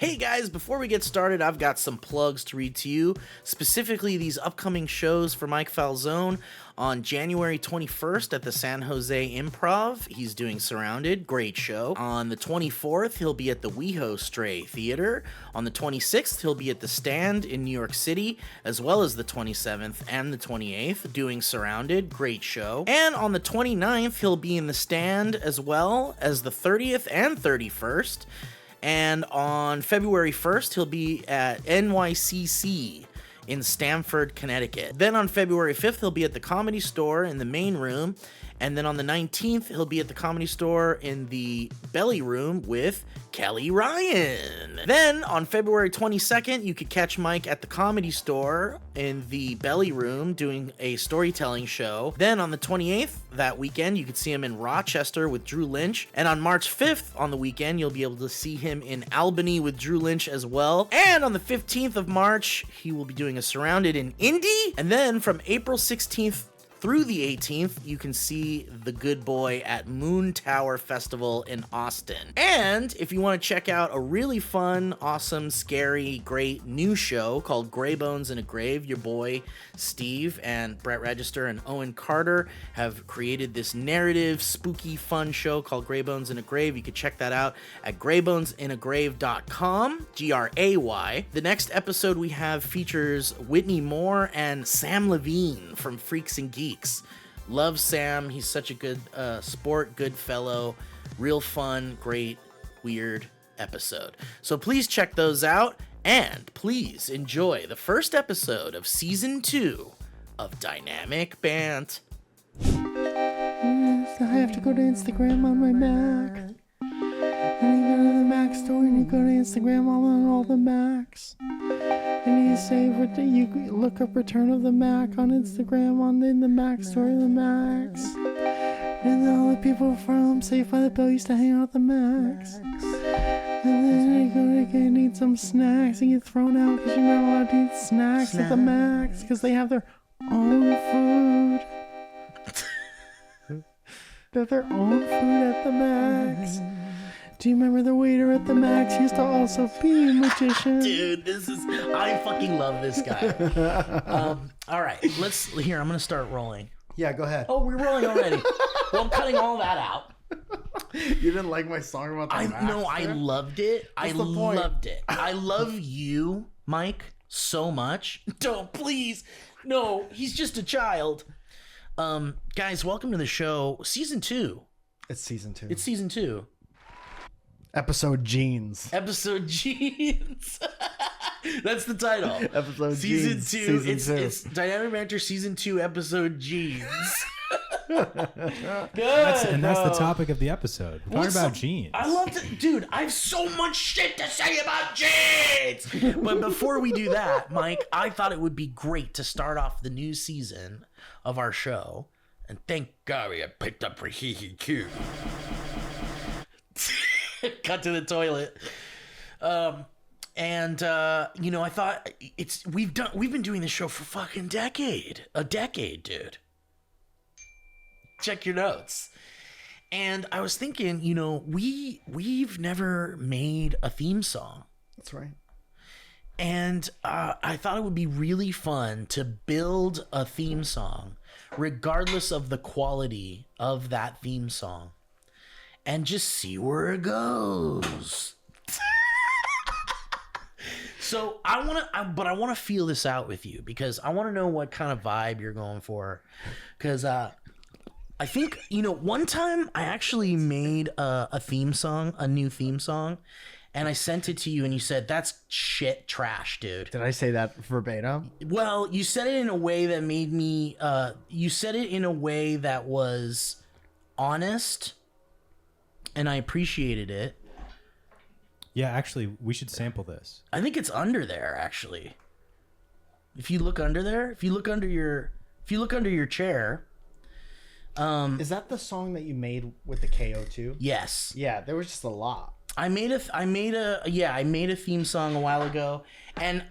Hey guys, before we get started, I've got some plugs to read to you, specifically these upcoming shows for Mike Falzone. On January 21st at the San Jose Improv, he's doing Surrounded, great show. On the 24th, he'll be at the WeHo Stray Theater. On the 26th, he'll be at the Stand in New York City, as well as the 27th and the 28th, doing Surrounded, great show. And on the 29th, he'll be in the Stand as well as the 30th and 31st. And on February 1st, he'll be at NYCC in Stamford, Connecticut. Then on February 5th, he'll be at the Comedy Store in the main room. And then on the 19th, he'll be at the Comedy Store in the belly room with Kelly Ryan. Then on February 22nd, you could catch Mike at the Comedy Store in the belly room doing a storytelling show. Then on the 28th, that weekend, you could see him in Rochester with Drew Lynch. And on March 5th, on the weekend, you'll be able to see him in Albany with Drew Lynch as well. And on the 15th of March, he will be doing a Surrounded in Indy. And then from April 16th through the 18th, you can see The Good Boy at Moon Tower Festival in Austin. And if you want to check out a really fun, awesome, scary, great new show called Gray Bones in a Grave, your boy Steve and Brett Register and Owen Carter have created this narrative, spooky, fun show called Gray Bones in a Grave. You can check that out at graybonesinagrave.com, Gray. The next episode we have features Whitney Moore and Sam Levine from Freaks and Geeks. Love Sam. He's such a good sport, good fellow, real fun, great, weird episode. So please check those out, and please enjoy the first episode of Season 2 of Dynamic Bant. Yes, I have to go to Instagram on my Mac. And you go to the Mac store and you go to Instagram on all the Macs. And you say, you look up Return of the Mac on Instagram in the Mac store of the Macs. And all the people from Saved by the Bell used to hang out at the Macs. And then you go to need some snacks and get thrown out because you're not allowed to eat snacks at the Macs because they have their own food. They have their own food at the Macs. Do you remember the waiter at the Max used to also be a magician? Dude, I fucking love this guy. All right, I'm going to start rolling. Yeah, go ahead. Oh, we're rolling already. Well, I'm cutting all that out. You didn't like my song about the Max? No, I loved it. Loved it. I love you, Mike, so much. Don't, please. No, he's just a child. Guys, welcome to the show. Season 2. It's season 2. It's season 2. Episode Jeans. Episode Jeans. That's the title. Episode Season Jeans. 2. Season 2. It's Dynamic Banter Season 2, Episode Jeans. Good. That's the topic of the episode. We're talking about jeans. I love it. Dude, I have so much shit to say about jeans. But before we do that, Mike, I thought it would be great to start off the new season of our show. And thank God we got picked up for Hee Hee Q. Cut to the toilet. I thought we've been doing this show for fucking a decade, dude. Check your notes. And I was thinking, we've never made a theme song. That's right. And I thought it would be really fun to build a theme song, regardless of the quality of that theme song, and just see where it goes. So I want to feel this out with you because I want to know what kind of vibe you're going for. Because I think, one time I actually made a theme song, a new theme song, and I sent it to you and you said, that's shit trash, dude. Did I say that verbatim? Well, you said it in a way that made me, you said it in a way that was honest, and I appreciated it. Yeah, actually, we should sample this. I think it's under there, actually. If you look under there, if you look under your chair. Is that the song that you made with the KO2? Yes. Yeah, there was just a lot. I made a theme song a while ago, and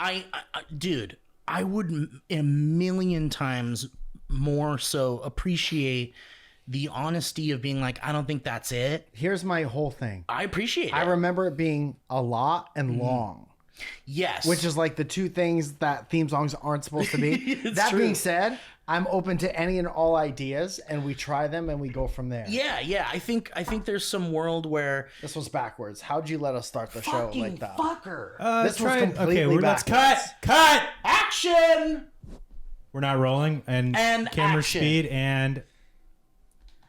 dude, I would a million times more so appreciate the honesty of being like, I don't think that's it. Here's my whole thing. I appreciate it. I remember it being a lot and long. Yes. Which is like the two things that theme songs aren't supposed to be. That true. being said, I'm open to any and all ideas, and we try them and we go from there. Yeah. I think there's some world where This was backwards. How'd you let us start the show like that? fucker. This was completely let's backwards. cut. Action. We're not rolling and camera action. speed and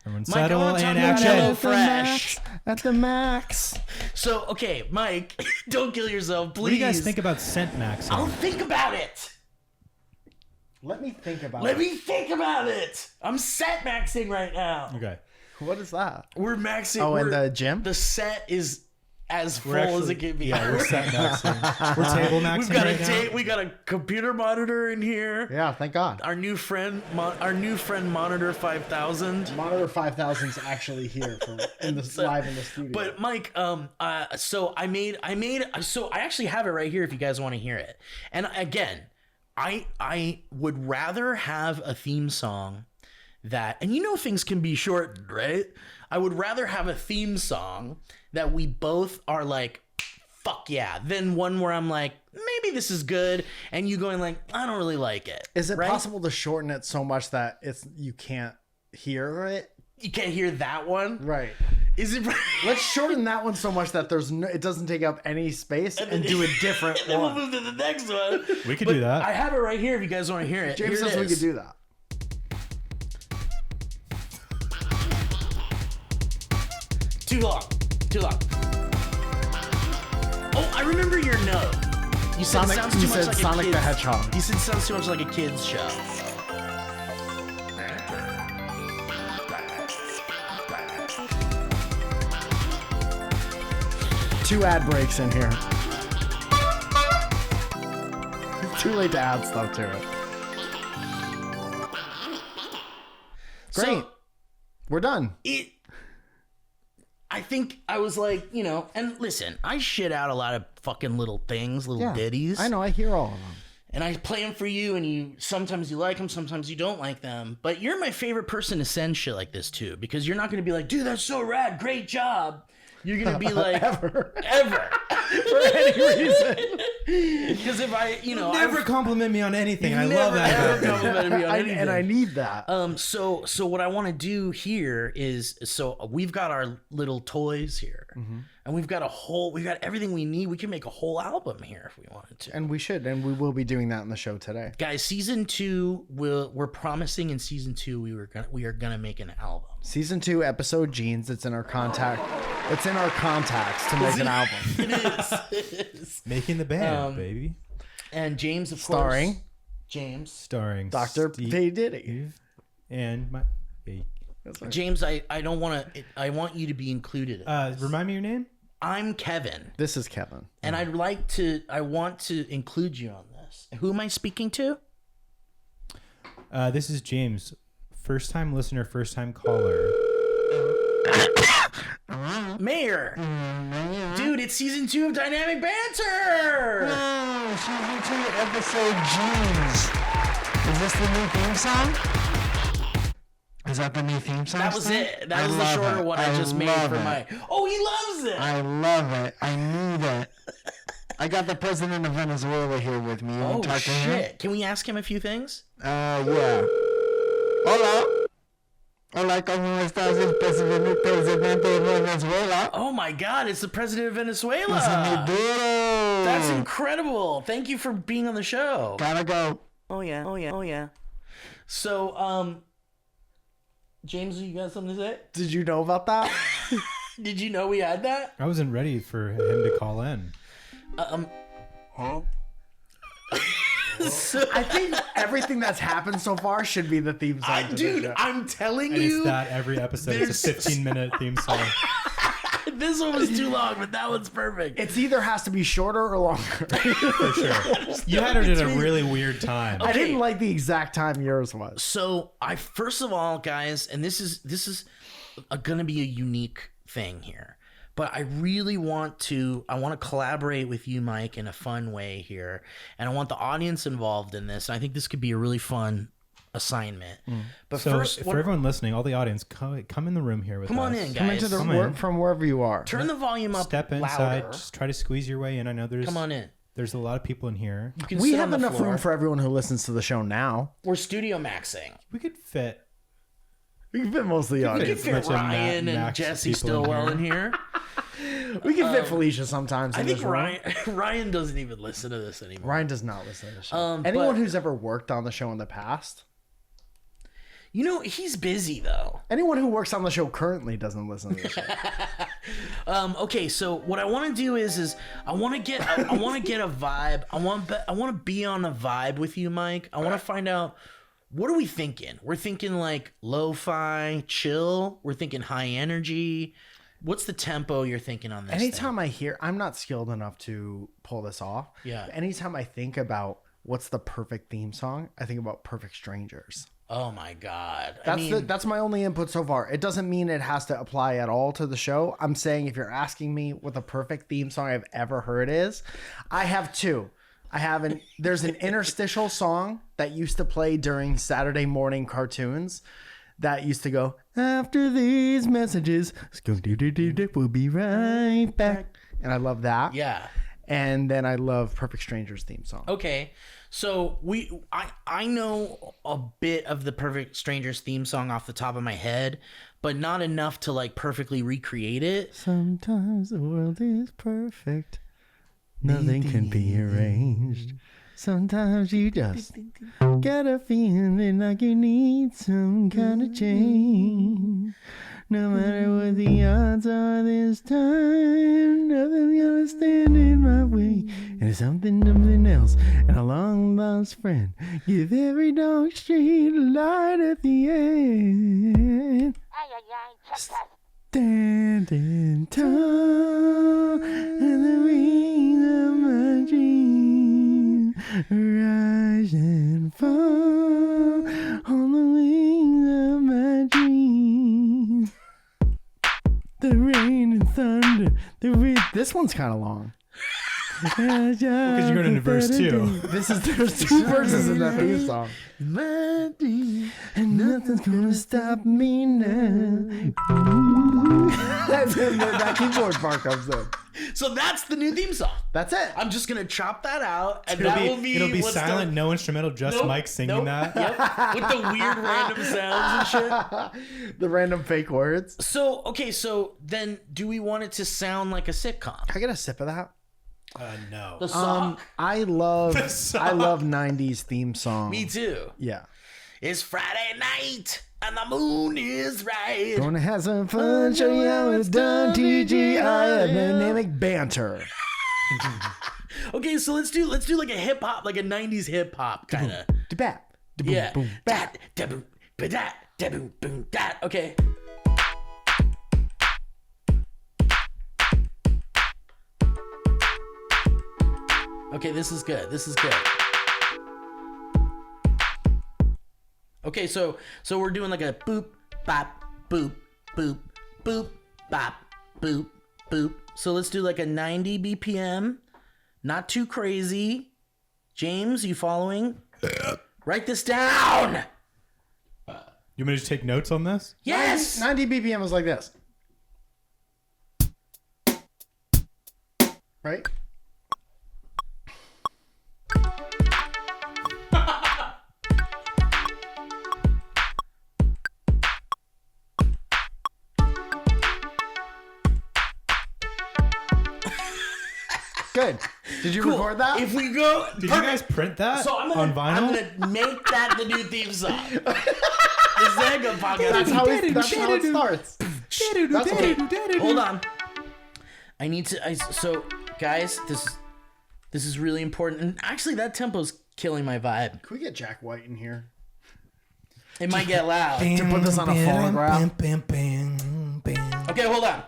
everyone Mike, I settle wanna talk and about action. Hello Fresh. At the max. So, okay, Mike, don't kill yourself, please. What do you guys think about scent maxing? I'll think about it. Let me think about Let it. me think about it. I'm set maxing right now. Okay. What is that? We're maxing. Oh, in we're- the gym? The set is as full We're as actually- it can be. Yeah, we're set maxing. We're table maxing We've got right now. we got a computer monitor in here. Yeah, thank God. Our new friend Monitor 5000. Monitor 5000 is actually here live in the studio. But Mike, so I actually have it right here if you guys want to hear it. And again, I would rather have a theme song that, and things can be shortened, right? I would rather have a theme song that we both are like, fuck yeah, than one where I'm like, maybe this is good, and you going like, I don't really like it. is it right? possible to shorten it so much that you can't hear it? You can't hear that one? Right. Is it right? Let's shorten that one so much that it doesn't take up any space and do a different Then we'll one. move to the next one. We could do that. I have it right here if you guys want to hear it. James Here it says we is. could do that. Too long. Oh, I remember your note. You said Sonic, sounds you too much said like Sonic a the kid's. Hedgehog. You said sounds too much like a kid's show. Two ad breaks in here. It's too late to add stuff to it. Great. So, We're done. I think I was like, and listen, I shit out a lot of fucking little things, little ditties. I know. I hear all of them. And I play them for you, and sometimes you like them, sometimes you don't like them. But you're my favorite person to send shit like this to, because you're not going to be like, dude, that's so rad, great job. You're going to be like, Ever. for any reason. Because if I, Never compliment me on anything. I never love that. ever about you. complimented me on anything. And I need that. So what I want to do here is, so we've got our little toys here, and we've got everything we need. We can make a whole album here if we wanted to. And we should, and we will be doing that in the show today. Guys, season 2, we're promising in season 2 we are gonna make an album. Season 2, episode Jeans. It's in our contact. It's in our contacts to make an album. It is. Making the band, baby. And James, of Starring course. James. Starring Dr. Steve P. Diddy. and my. That's right. James, I don't want to. I want you to be included. In this. Remind me your name. I'm Kevin, This is Kevin. and I want to include you on this. Who am I speaking to? This is James, first time listener, first time caller. Mayor. Dude, it's season 2 of Dynamic Banter. Season 2, episode Jeans. Is this the new theme song? Is that the new theme song? That was Steve? it. That I was the love shorter it. one I just made love for it. my. Oh, he loves it. I love it. I need it. I got the president of Venezuela here with me. You Oh want to talk to him? shit! Can we ask him a few things? Yeah. Hola. Hola, ¿cómo estás? El presidente de Venezuela. Oh my God! It's the president of Venezuela. It's mi duro. That's incredible. Thank you for being on the show. Gotta go. Oh yeah. So, James, you got something to say? Did you know about that? Did you know we had that? I wasn't ready for him to call in. So, I think everything that's happened so far should be the theme song. to the dude, show. I'm telling And you, it's that every episode. It's a there's- 15-minute theme song. this one was too long, but that one's perfect. It's either has to be shorter or longer. For sure. You had it at a really weird time. I didn't Okay. like the exact time yours was. So I first of all, guys, and this is going to be a unique thing here, but I really want to collaborate with you, Mike, in a fun way here, and I want the audience involved in this. And I think this could be a really fun assignment. But So first, for everyone listening, all the audience, come in the room here with us. come on in, Come into guys. the Come in. from wherever you are. Turn the volume up. Step inside. louder. Just try to squeeze your way in. I know Come on in. there's a lot of people in here. You can We sit have on the enough floor. room for everyone who listens to the show now. We're studio maxing. We could fit. We can fit most of the We can audience. fit bunch of Ryan and Max Jesse people in Stillwell in here. We can fit Felicia sometimes. I in think this room. Ryan doesn't even listen to this anymore. Ryan does not listen to the show. But- Anyone who's ever worked on the show in the past, You know, he's busy though. anyone who works on the show currently doesn't listen to the show. Okay, so what I want to do is I want to get a vibe. I want to be on a vibe with you, Mike. I want to find out, what are we thinking? We're thinking like lo-fi, chill. We're thinking high energy. What's the tempo you're thinking on this? Anytime I hear, I'm not skilled enough to pull this off. Yeah. Anytime I think about what's the perfect theme song, I think about Perfect Strangers. Oh my God. That's my only input so far. It doesn't mean it has to apply at all to the show. I'm saying if you're asking me what the perfect theme song I've ever heard is, I have two. There's an interstitial song that used to play during Saturday morning cartoons that used to go, after these messages, we'll be right back. And I love that. Yeah. And then I love Perfect Strangers theme song. Okay. So I know a bit of the Perfect Strangers theme song off the top of my head, but not enough to like perfectly recreate it. Sometimes the world is perfect. Nothing can be arranged. Sometimes you just get a feeling like you need some kind of change. No matter what the odds are this time, nothing's gonna stand in my way. And it's something else, and a long lost friend. Give every dark street a light at the end. Standing tall in the wings of my dream, rise and fall on the wings of my dream. The rain and thunder, this one's kind of long. Because you're going into verse 2. There's 2 verses in that theme song. And nothing's gonna stop me now. That's when that keyboard part comes in. So that's the new theme song. That's it. I'm just gonna chop that out, and it'll be what's silent, no instrumental, just Nope, Mike singing nope, that. Yep, with the weird random sounds and shit. The random fake words. So okay, so then do we want it to sound like a sitcom? Can I get a sip of that? No. The song. I love song. 90s theme song. Me too. Yeah. It's Friday night and the moon is right. Gonna have some fun, show you how it's done. TGI dynamic banter. Okay, so let's do like a hip hop, like a 90s hip hop kind of. Da-bap. Yeah. Da-boom, boom, bap. Dat, da-boom, ba-dat, da-boom, boom, dat. Okay. Okay, this is good. This is good. Okay, so we're doing like a boop, bop, boop, boop, boop, bop, boop, boop. So let's do like a 90 BPM. Not too crazy. James, you following? Write this down. You want me to just take notes on this? Yes. 90 BPM was like this. Right? Good. Did you record that? If we go, Did you guys print that so I'm on gonna, I'm vinyl? gonna make that the new theme song. This is a good podcast. That's how it starts. That's Okay, okay. hold on. I need to. So, guys, this is really important. And actually, that tempo's killing my vibe. Can we get Jack White in here? It might get loud. To put this on a phonograph? Okay, hold on.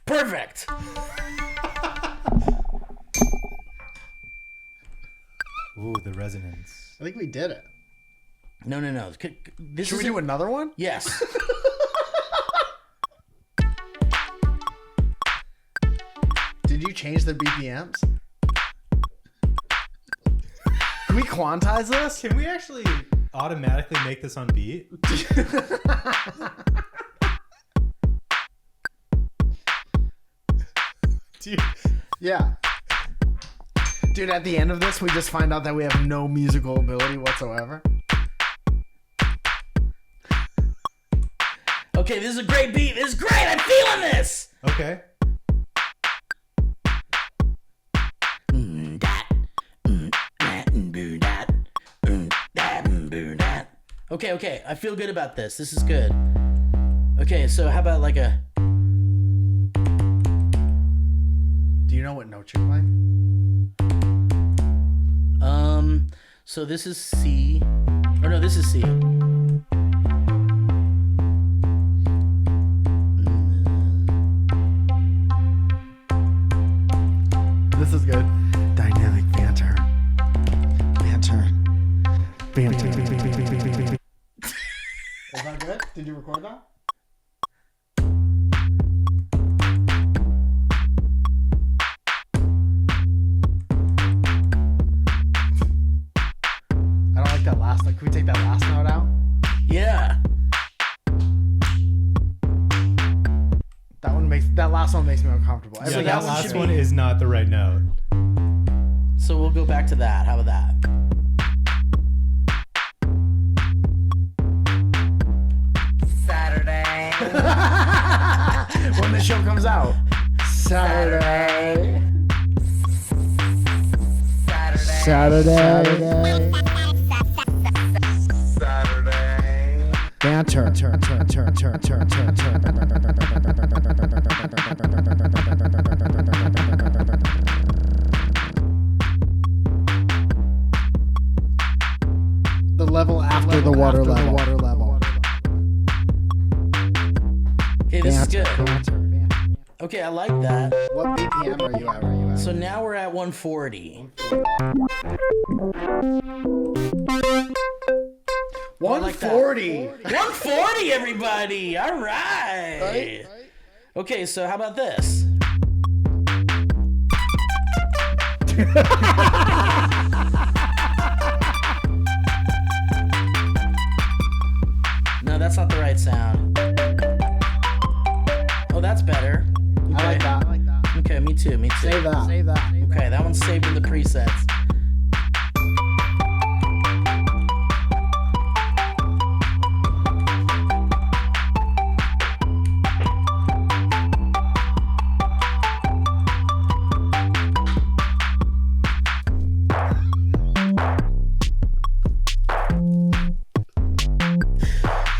Perfect. Ooh, the resonance. I think we did it. No. This Should we do another one? Yes. Did you change the BPMs? Can we quantize this? Can we actually automatically make this on beat? Dude. Yeah. Dude, at the end of this, we just find out that we have no musical ability whatsoever. Okay, this is a great beat. This is great. I'm feeling this. Okay. Okay. I feel good about this. This is good. Okay, so how about like a... Do you know what note you're playing? So this is C. Or no, this is C. This is good. Dynamic banter. Is that good? Did you record that? I don't like that last note. Can we take that last note out? Yeah. That last one makes me uncomfortable. Yeah, So that that one last should one be- is not the right note. So we'll go back to that. How about that? Saturday. When the show comes out. Saturday. Banter. The level after the water level. Okay, this is good. Okay, I like that. What BPM are you at? So now we're at 140. 140. 140, everybody! All right. Okay, so how about this? No, that's not the right sound. Oh, that's better. Okay. I like that. Okay, me too. Save that. Okay, that one's saved in the presets.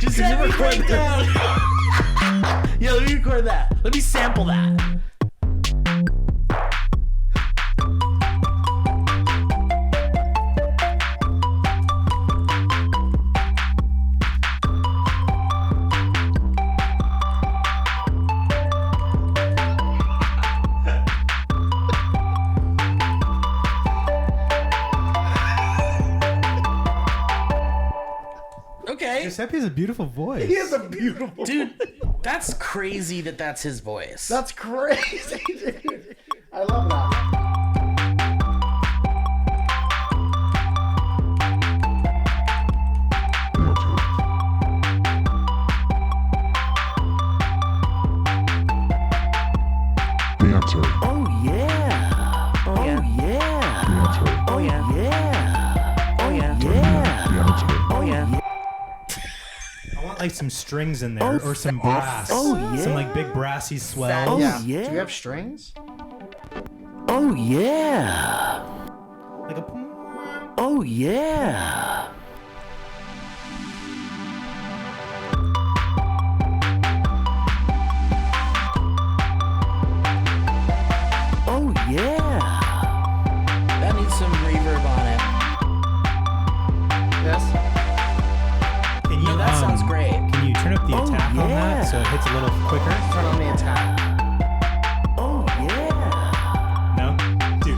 Just let me break down. Yeah, let me record that. Let me sample that. Okay. Giuseppe has a beautiful voice. He has a beautiful. Dude, that's crazy that that's his voice. That's crazy, dude. I love that. Banter. Oh yeah. Oh yeah. Banter. Oh yeah. Oh yeah. Banter. Oh yeah. I want like some strings in there or some brass. Oh, yeah. Some like big brassy swells. Yeah. yeah. Do you have strings? Oh yeah. Like a Oh yeah. Oh yeah. That needs some reverb on it. Yes. Can you, No, that sounds great. Can you turn up the Oh, attack on yeah. that so it hits a little quicker? Turn on the attack. Oh yeah. No? Dude.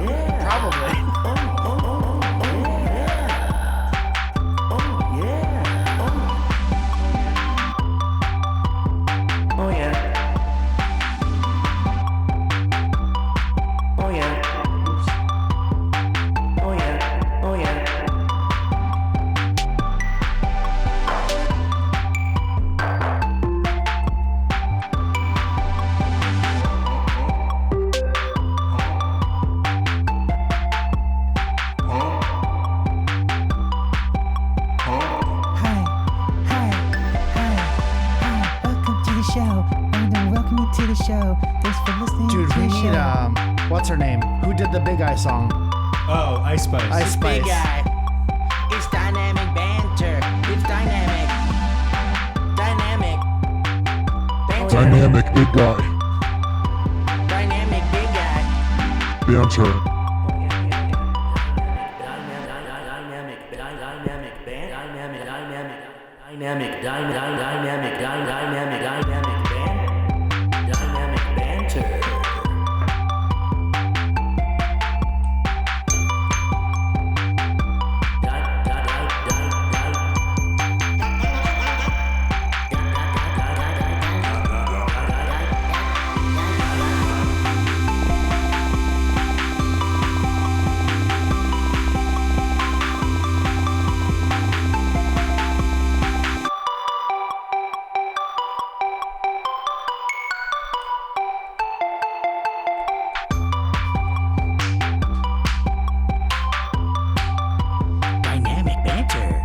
Yeah. Probably. Oh yeah. the show. Thanks for listening Dude, to we the need show. what's her name? Who did the Big Eye song? Oh, Ice Spice. Ice Spice. Big guy. It's dynamic banter. It's dynamic. Dynamic. Banter. Dynamic big guy. Dynamic big guy. Banter. Dynamic banter. Dynamic banter.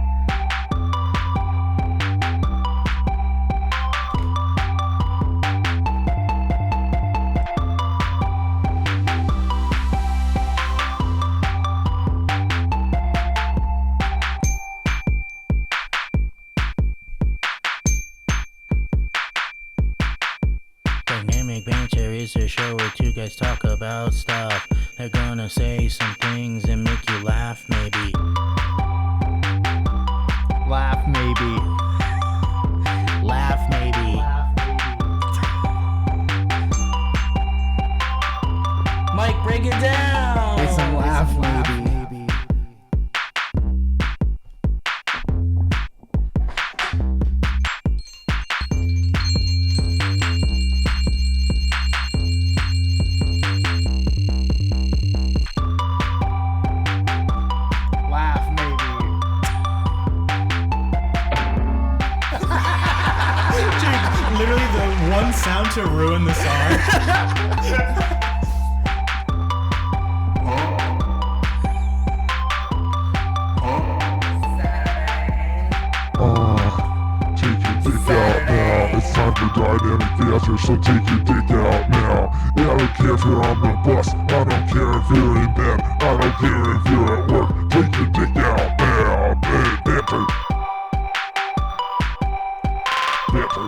Dynamic banter is a show where two guys talk about stuff. They're gonna say some things and make you laugh, maybe. Laugh maybe. Laugh, maybe. Mike, break it down. It's some laugh maybe. Laugh maybe. Literally the one sound to ruin the song. Take your dick out now. It's time for dynamic banter, so take your dick out now. Yeah, I don't care if you're on the bus. I don't care if you're in bed. I don't care if you're at work. Take your dick out now. Banter. Banter.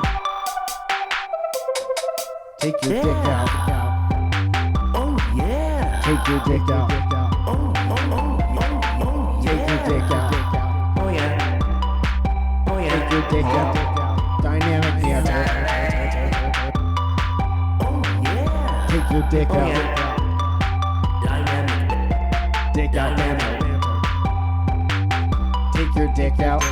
Take your dick out. Oh, yeah. Take your dick out. Take your dick out. Oh, yeah. Oh, yeah. Take your dick out. Dynamic banter. Oh, yeah. Take your dick Oh, out. yeah. Dynamic. Dick out banter. Take your dick out.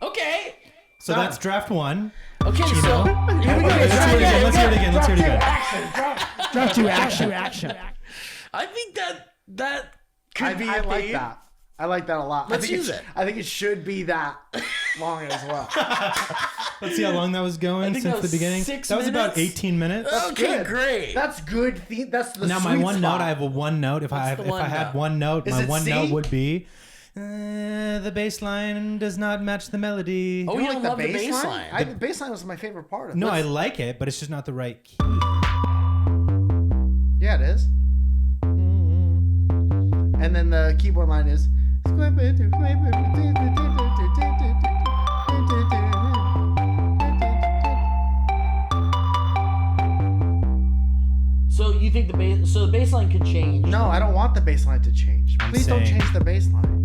Okay. So that's draft one. Okay, so here we go. Let's hear it again. Let's hear it again. Drop to action. I think that could I be I a like theme. that. I like that a lot. Let's I think use it. I think it should be that long as well. Let's see how long that was going think since that the was beginning. 6 That was about minutes. 18 minutes. Okay, Good. great. That's good. That's the Now my sweet one spot. note, I have a one note. If I the if one I had note? one note, Is my it one C? note would be the bass line does not match the melody. Oh, You you don't don't like love the bass bass line? The bass line was my favorite part of it. No, I like it, but it's just not the right key. Yeah, it is. And then the keyboard line is. So you think the bass line could change? No, I don't want the bass line to change. I'm Please don't saying- change the bass line.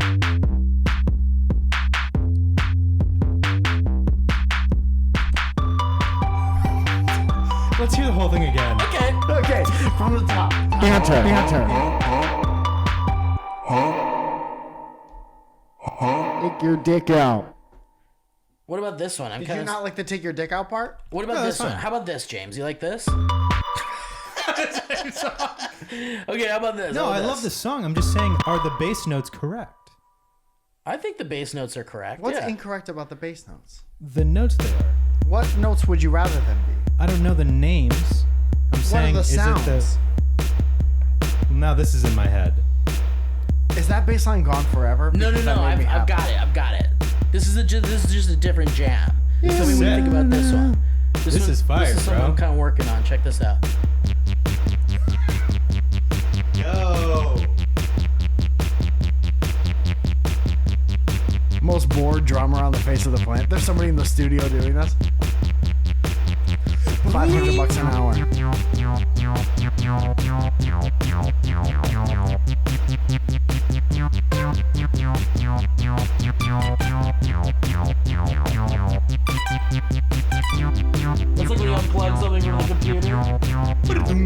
Let's hear the whole thing again. Okay. Okay, from the top. Banter. Take your dick out. What about this one? Did you not like the take your dick out part? What about No, this that's one? fine. How about this, James? You like this? Okay, how about this? No, How about I love this song. I'm just saying, are the bass notes correct? I think the bass notes are correct. What's yeah. incorrect about the bass notes? The notes they are. What notes would you rather them be? I don't know the names. I'm What saying, are the is sounds? it the... Now this is in my head. Is that bass line gone forever? No. Because that made me I've happy. got it. This is just a different jam. Tell me what you think about this one. This is fire, This is something bro. I'm kind of working on. Check this out. Yo. Most bored drummer on the face of the planet. There's somebody in the studio doing this. $500 an hour. It's like when you unplug something from the computer.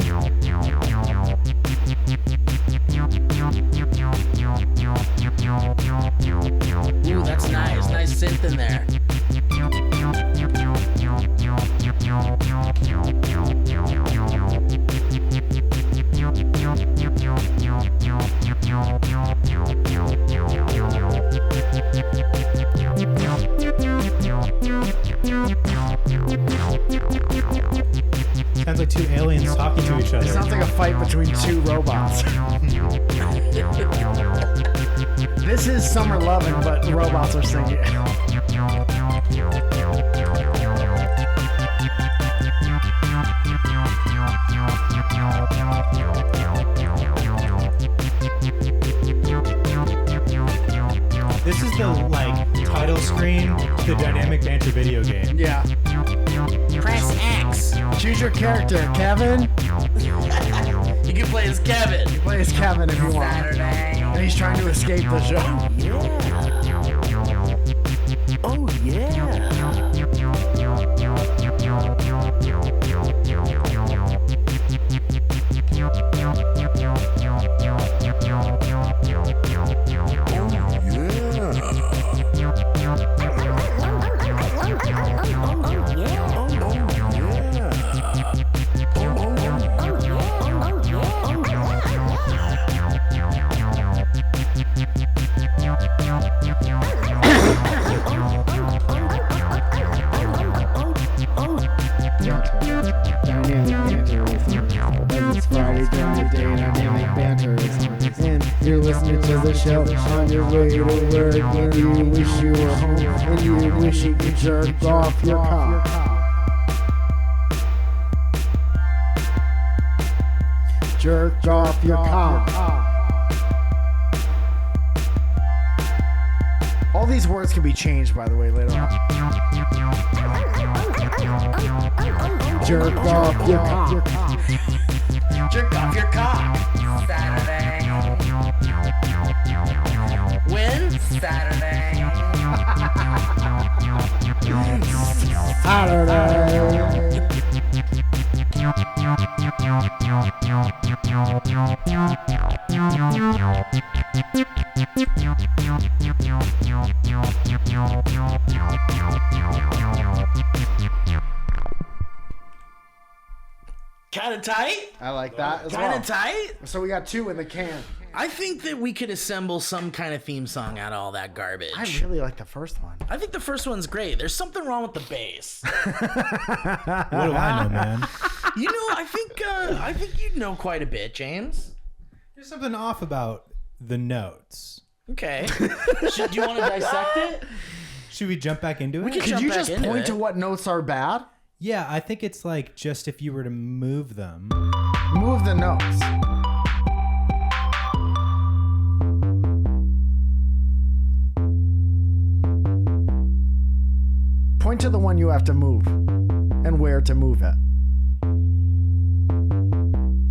Ooh, that's nice. Nice synth in there. Sounds like two aliens talking to each It other. sounds like a fight between two robots. This is Summer Lovin', but robots are singing. This is the title screen to the Dynamic Banter video game. Yeah. Press X. Choose your character, Kevin. You can play as Kevin. Play as Kevin if you want. Saturday. And he's trying to escape the show. Yeah. Oh, yeah. Dynamic banter is on. As it's Friday, Dynamic banter is on. And you're listening to the show on your way to work. And you wish you were home. And you wish you could jerk off your cock. Jerk off your cock. All these words can be changed, by the way, later on. Jerk off your cock. Jerk off your cock. Saturday. When? Saturday. Kinda tight? I like that as Kinda well. tight? So we got two in the can. I think that we could assemble some kind of theme song out of all that garbage. I really like the first one. I think the first one's great. There's something wrong with the bass. What do I know, man? You know, I think you know quite a bit, James. There's something off about the notes. Okay. Do you want to dissect it? Should we jump back into it? We can Could jump you back just into point it. to what notes are bad? Yeah, I think it's just if you were to move them. Move the notes. Point to the one you have to move and where to move it.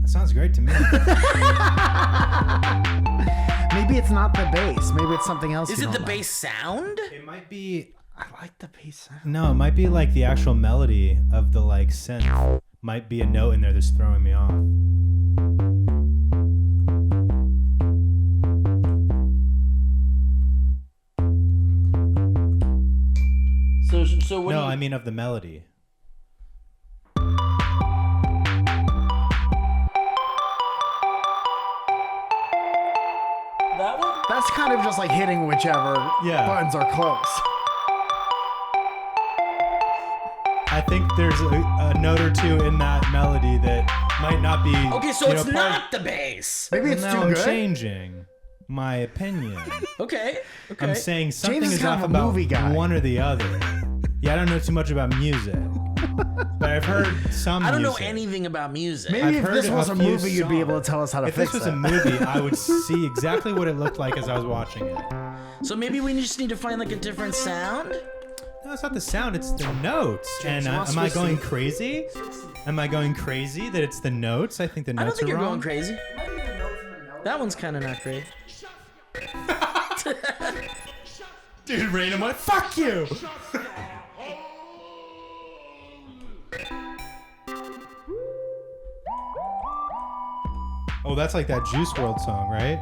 That sounds great to me. Maybe it's not the bass. Maybe it's something else. Is you it the don't know. bass sound? It might be. I like the bass sound. No, it might be the actual melody of the synth. Might be a note in there that's throwing me off. So what? No, do you, I mean of the melody. that one? That's kind of just like hitting whichever buttons are close. I think there's a note or two in that melody that might not be. Okay, so it's not the bass. Maybe it's now too I'm good. changing my opinion. Okay. I'm saying something James is is kind off of a about movie guy. one or the other. Yeah, I don't know too much about music, but I've heard some. I don't know music. anything about music. Maybe I've if heard this was a a few movie, you'd be able to tell us how to If fix this was it. a movie, I would see exactly what it looked like as I was watching it. So maybe we just need to find like a different sound. No, it's not the sound; it's the notes. And am I going crazy? Am I going crazy that it's the notes? I think the I don't notes think are you're wrong. going crazy. That one's kind of not great. Dude, random one. Fuck you. Oh, that's like that Juice WRLD song, right?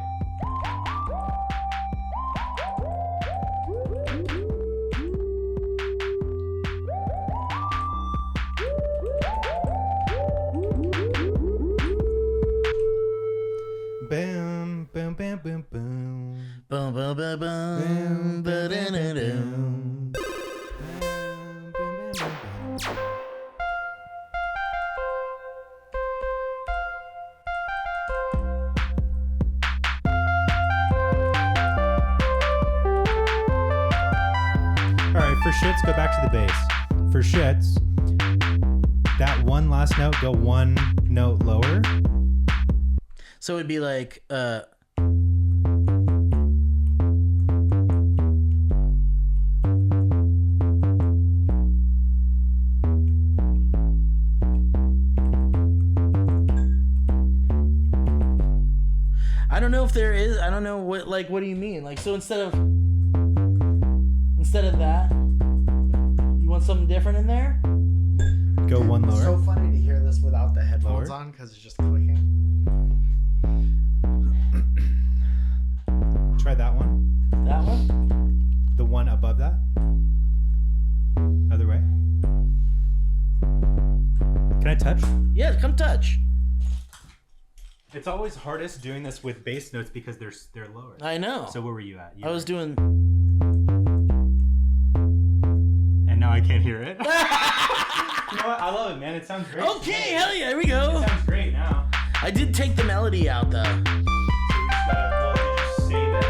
Boom, boom, boom, boom, boom. Boom, boom, boom, boom, ba-da-da-dum. All right, for shits, go back to the bass. For shits, that one last note, go one note lower. So it'd be like, I don't know if there is. I don't know what. Like, what do you mean? Like, so instead of that, you want something different in there? Go one It's so lower. funny to hear this without the headphones Lower. on because it's just clicking. Try that one. That one? The one above that. Other way. Can I touch? Yeah, come touch. It's always hardest doing this with bass notes because they're lower. I know. So where were you at? I was doing. And now I can't hear it. You know what? I love it, man. It sounds great. Okay, hell yeah, here we go. It sounds great now. I did take the melody out though. So we just gotta, well, did you save it?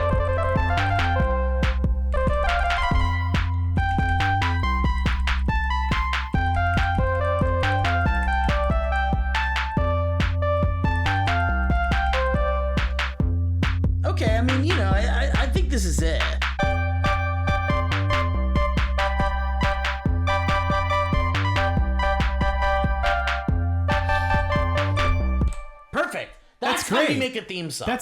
Okay, I mean, you know, I think this is it. Perfect. That's how you great. make a theme song.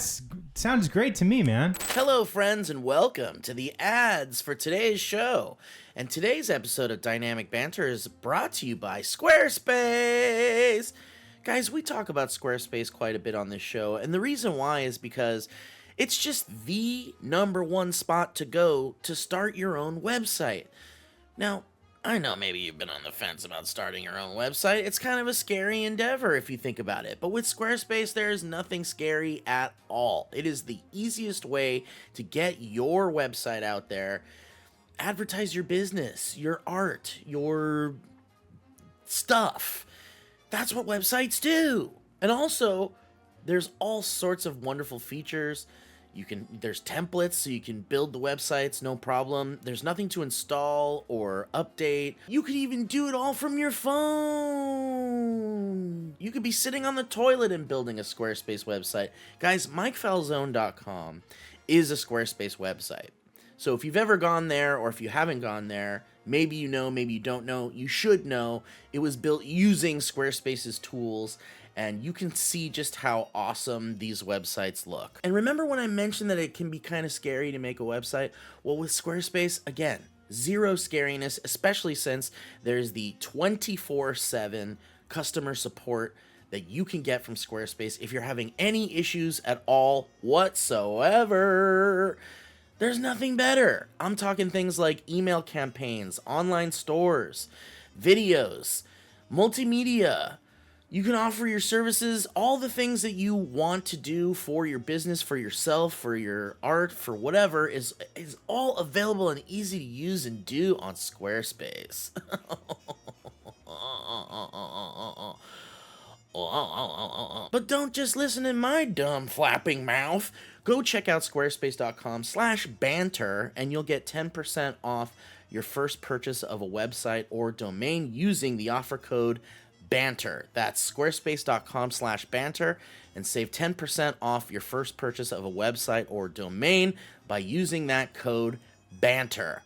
Sounds great to me, man. Hello, friends, and welcome to the ads for today's show. And today's episode of Dynamic Banter is brought to you by Squarespace. Guys, we talk about Squarespace quite a bit on this show, and the reason why is because it's just the #1 spot to go to start your own website. Now, I know maybe you've been on the fence about starting your own website. It's kind of a scary endeavor if you think about it. But with Squarespace, there is nothing scary at all. It is the easiest way to get your website out there. Advertise your business, your art, your stuff. That's what websites do. And also, there's all sorts of wonderful features. There's templates so you can build the websites, no problem. There's nothing to install or update. You could even do it all from your phone. You could be sitting on the toilet and building a Squarespace website. Guys, MikeFalzone.com is a Squarespace website. So if you've ever gone there or if you haven't gone there, maybe you know, maybe you don't know, you should know. It was built using Squarespace's tools, and you can see just how awesome these websites look. And remember when I mentioned that it can be kind of scary to make a website? Well, with Squarespace, again, zero scariness, especially since there's the 24/7 customer support that you can get from Squarespace if you're having any issues at all whatsoever. There's nothing better. I'm talking things like email campaigns, online stores, videos, multimedia. You can offer your services, all the things that you want to do for your business, for yourself, for your art, for whatever, is all available and easy to use and do on Squarespace. But don't just listen to my dumb flapping mouth. Go check out squarespace.com/banter and you'll get 10% off your first purchase of a website or domain using the offer code Banter. That's squarespace.com/banter and save 10% off your first purchase of a website or domain by using that code Banter.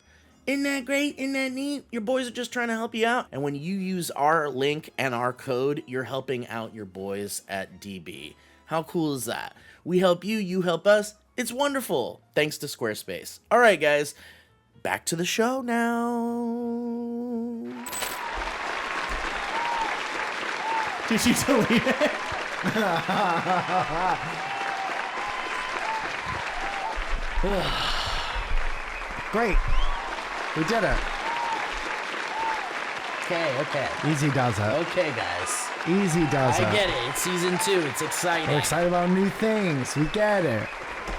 Isn't that great? Isn't that neat? Your boys are just trying to help you out. And when you use our link and our code, you're helping out your boys at DB. How cool is that? We help you, you help us. It's wonderful. Thanks to Squarespace. All right, guys, back to the show now. Did you delete it? Great. We did it. Okay. Easy does it. Okay, guys. Easy does it. I get it. It's season 2. It's exciting. We're excited about new things. We get it.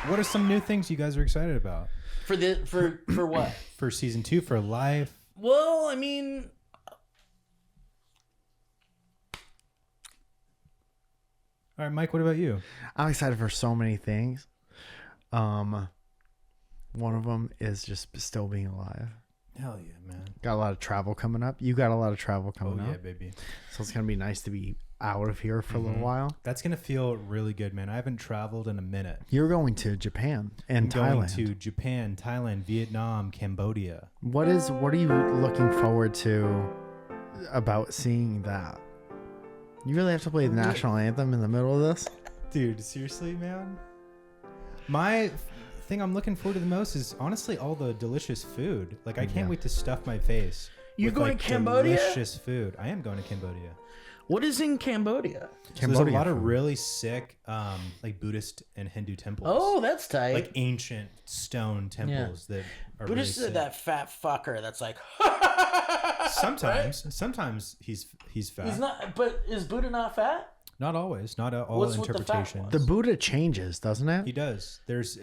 What are some new things you guys are excited about For what? for season 2, for life? Well, I mean, All right, Mike, what about you? I'm excited for so many things. One of them is just still being alive. Hell yeah, man. Got a lot of travel coming up. You got a lot of travel coming Oh, up. yeah, baby. So it's going to be nice to be out of here for a little while. That's going to feel really good, man. I haven't traveled in a minute. You're going to Japan and I'm going Thailand. to Japan, Thailand, Vietnam, Cambodia. What are you looking forward to about seeing that? You really have to play the national anthem in the middle of this? Dude, seriously, man? My thing I'm looking forward to the most is honestly all the delicious food. Like, I can't wait to stuff my face. You're with, going like, to Cambodia? Delicious food. I am going to Cambodia. what is in Cambodia? So there's a lot of really sick, like Buddhist and Hindu temples. Oh, that's tight. like ancient stone temples that are Buddhist really is sick. that fat fucker that's like. Sometimes he's fat. He's not, but is Buddha not fat? Not always. Not all What's with the fat interpretations. ones? The Buddha changes, doesn't it? He does. There's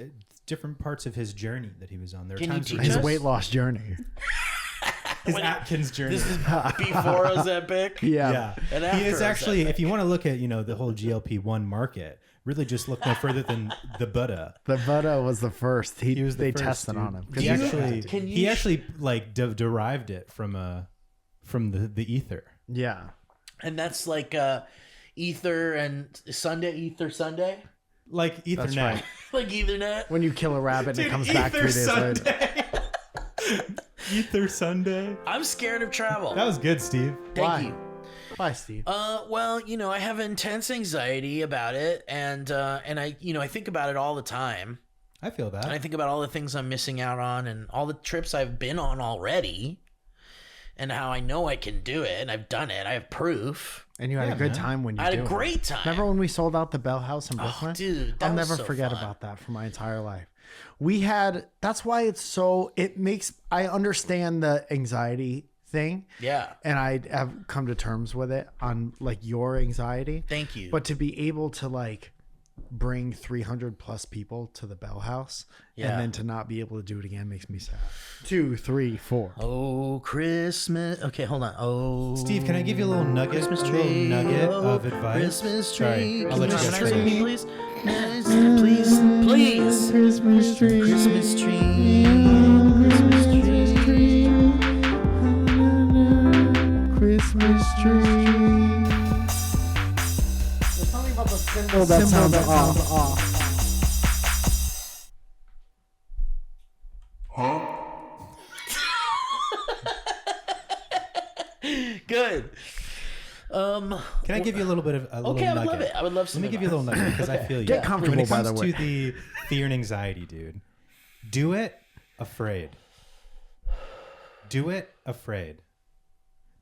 different parts of his journey that he was on. There are Can you times where teach His us? weight loss journey. his Atkins journey. This is before Ozempic. Yeah. And he after is actually. Ozempic. If you want to look at the whole GLP-1 market, really just look no further than the Buddha. The Buddha was the first. He was the they first, tested dude. on him. He actually Can you he actually like derived it from the ether. Yeah. And that's like Ether and Sunday. Like Ethernet. That's right. Like Ethernet. When you kill a rabbit and it comes back 3 Ether days later. Sunday. Ether Sunday. I'm scared of travel. That was good, Steve. Thank Why? you. Bye, Steve. Well, I have intense anxiety about it, and I think about it all the time. I feel that. And I think about all the things I'm missing out on and all the trips I've been on already and how I know I can do it and I've done it. I have proof. And you had a good time when you I had do a it. great time. Remember when we sold out the Bell House in Brooklyn? dude, that I'll was never so forget fun. about that for my entire life. That's why I understand the anxiety thing. Yeah. And I have come to terms with it on like your anxiety. Thank you. But to be able to like bring 300 plus people to the Bell House Yeah. and then to not be able to do it again makes me sad. 2, 3, 4. Oh, Christmas. Okay, hold on. Oh, Steve, can I give you a little nugget? Christmas A little tree. nugget Oh, of advice? Christmas tree. Sorry, I'll Can let you you harmonize guys with me, finish. please? Please. Christmas tree. Christmas tree. Christmas tree. Christmas tree. There's something about the symbol that sounds off. Good. Can I give you a little bit of a little Okay, I would nugget? love it. I would love some Let me give you a little nugget because I feel you. Get comfortable, When it by comes the way. to the fear and anxiety, dude, do it afraid. Do it afraid.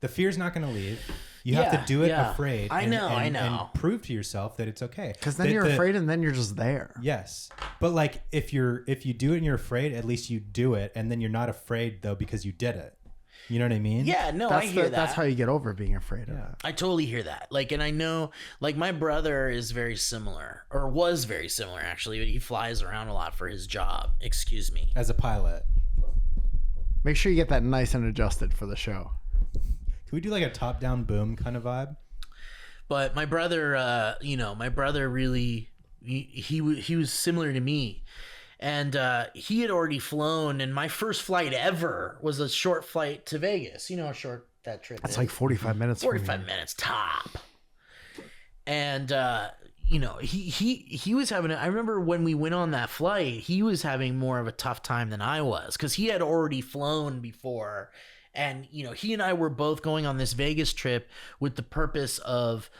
The fear's not going to leave. You have to do it afraid. I know. And prove to yourself that it's okay. Because then you're afraid and then you're just there. Yes, but like if you do it and you're afraid, at least you do it, and then you're not afraid though because you did it. You know what I mean? Yeah, no, I hear that. That's how you get over being afraid of it. I totally hear that. Like, and I know, like, my brother is very similar, or was very similar, actually, but he flies around a lot for his job. Excuse me. As a pilot, Make sure you get that nice and adjusted for the show. can we do like a top-down boom kind of vibe? But my brother, my brother really, he was similar to me. And he had already flown, and my first flight ever was a short flight to Vegas. You know how short that trip is. It's like 45 minutes. 45 minutes top. And you know, he was having I remember when we went on that flight, he was having more of a tough time than I was, because he had already flown before. And you know, he and I were both going on this Vegas trip with the purpose of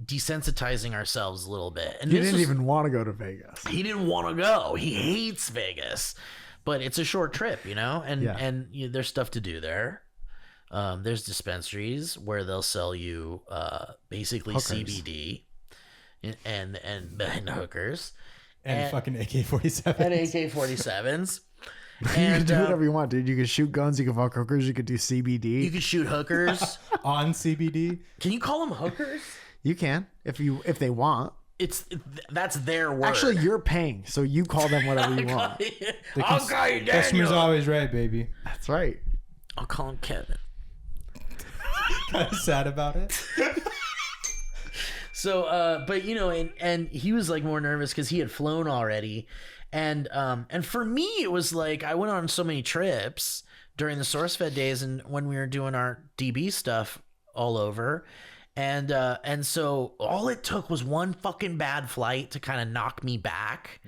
desensitizing ourselves a little bit. And You didn't even want to go to Vegas. he didn't want to go. He hates Vegas, but it's a short trip, you know, and Yeah. and you know, there's stuff to do there. There's dispensaries where they'll sell you basically Hookers. CBD and hookers And fucking AK-47. and AK-47s. You can And do whatever you want, dude. You can shoot guns. You can fuck hookers. You could do CBD. you can shoot hookers. On CBD. Can you call them hookers? You can if they want. That's their word. Actually, you're paying, so you call them whatever you want. I'll call you Customer's Daniel. always right, baby. That's right. I'll call him Kevin. Kind of sad about it. So, but you know, and he was like more nervous because he had flown already, and for me it was like I went on so many trips during the SourceFed days and when we were doing our DB stuff all over, and so all it took was one fucking bad flight to kind of knock me back,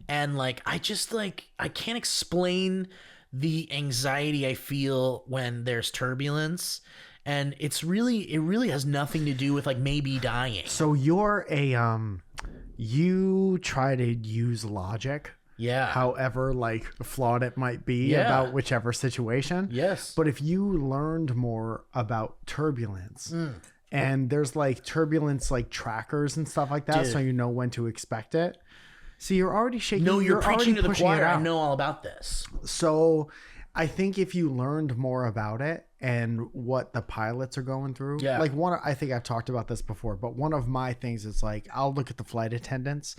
and like I just like I can't explain the anxiety I feel when there's turbulence. And it really has nothing to do with like maybe dying. So you're you try to use logic, Yeah. however like flawed it might be Yeah. about whichever situation. Yes. But if you learned more about turbulence, and there's like turbulence like trackers and stuff like that, Dude. so you know when to expect it. So you're already shaking. No, you're already preaching to the pushing it choir. I out. know all about this. So I think if you learned more about it and what the pilots are going through, Yeah. like I think I've talked about this before, but one of my things is like, I'll look at the flight attendants,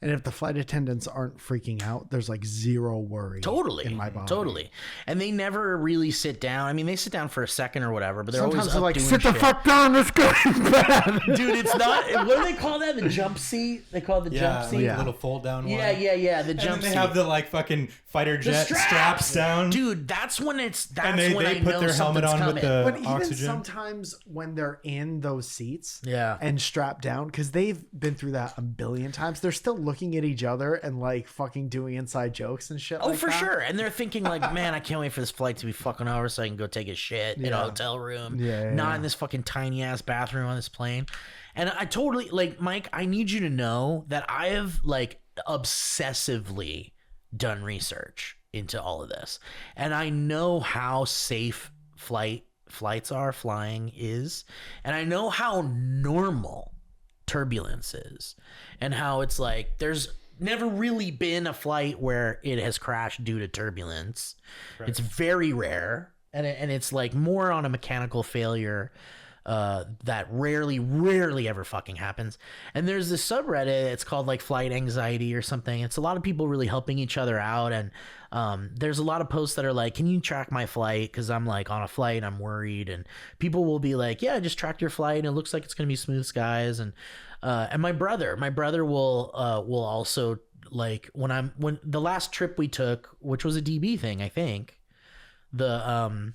and if the flight attendants aren't freaking out, there's like zero worry Totally. in my body. Totally. And they never really sit down. I mean, they sit down for a second or whatever, but they're Sometimes always they're up like, doing sit the shit. fuck down, it's going bad. Dude, it's not. What do they call that? The jump seat? They call it the jump Yeah, seat? like Yeah. a little fold down one. Yeah. The And jump then they seat. have the like fucking fighter jet straps down. Dude, that's when it's. That's and they when I put know their helmet something's on coming. with the But even oxygen. sometimes when they're in those seats Yeah. and strapped down, because they've been through that a billion times, they're still looking at each other and like fucking doing inside jokes and shit. Oh, like for that. sure. And they're thinking like, man, I can't wait for this flight to be fucking over so I can go take a shit in a Yeah. hotel room. Yeah, Not yeah. in this fucking tiny ass bathroom on this plane. And I totally like, Mike, I need you to know that I have like obsessively done research into all of this. And I know how safe flying is. And I know how normal turbulence is, and how it's like there's never really been a flight where it has crashed due to turbulence. It's very rare, and it's like more on a mechanical failure that rarely ever fucking happens. And there's this subreddit, it's called like flight anxiety or something. It's a lot of people really helping each other out, and there's a lot of posts that are like, can you track my flight, because I'm like on a flight, I'm worried, and people will be like, yeah, just track your flight and it looks like it's gonna be smooth skies. And my brother will also, like, when the last trip we took, which was a DB thing, I think, the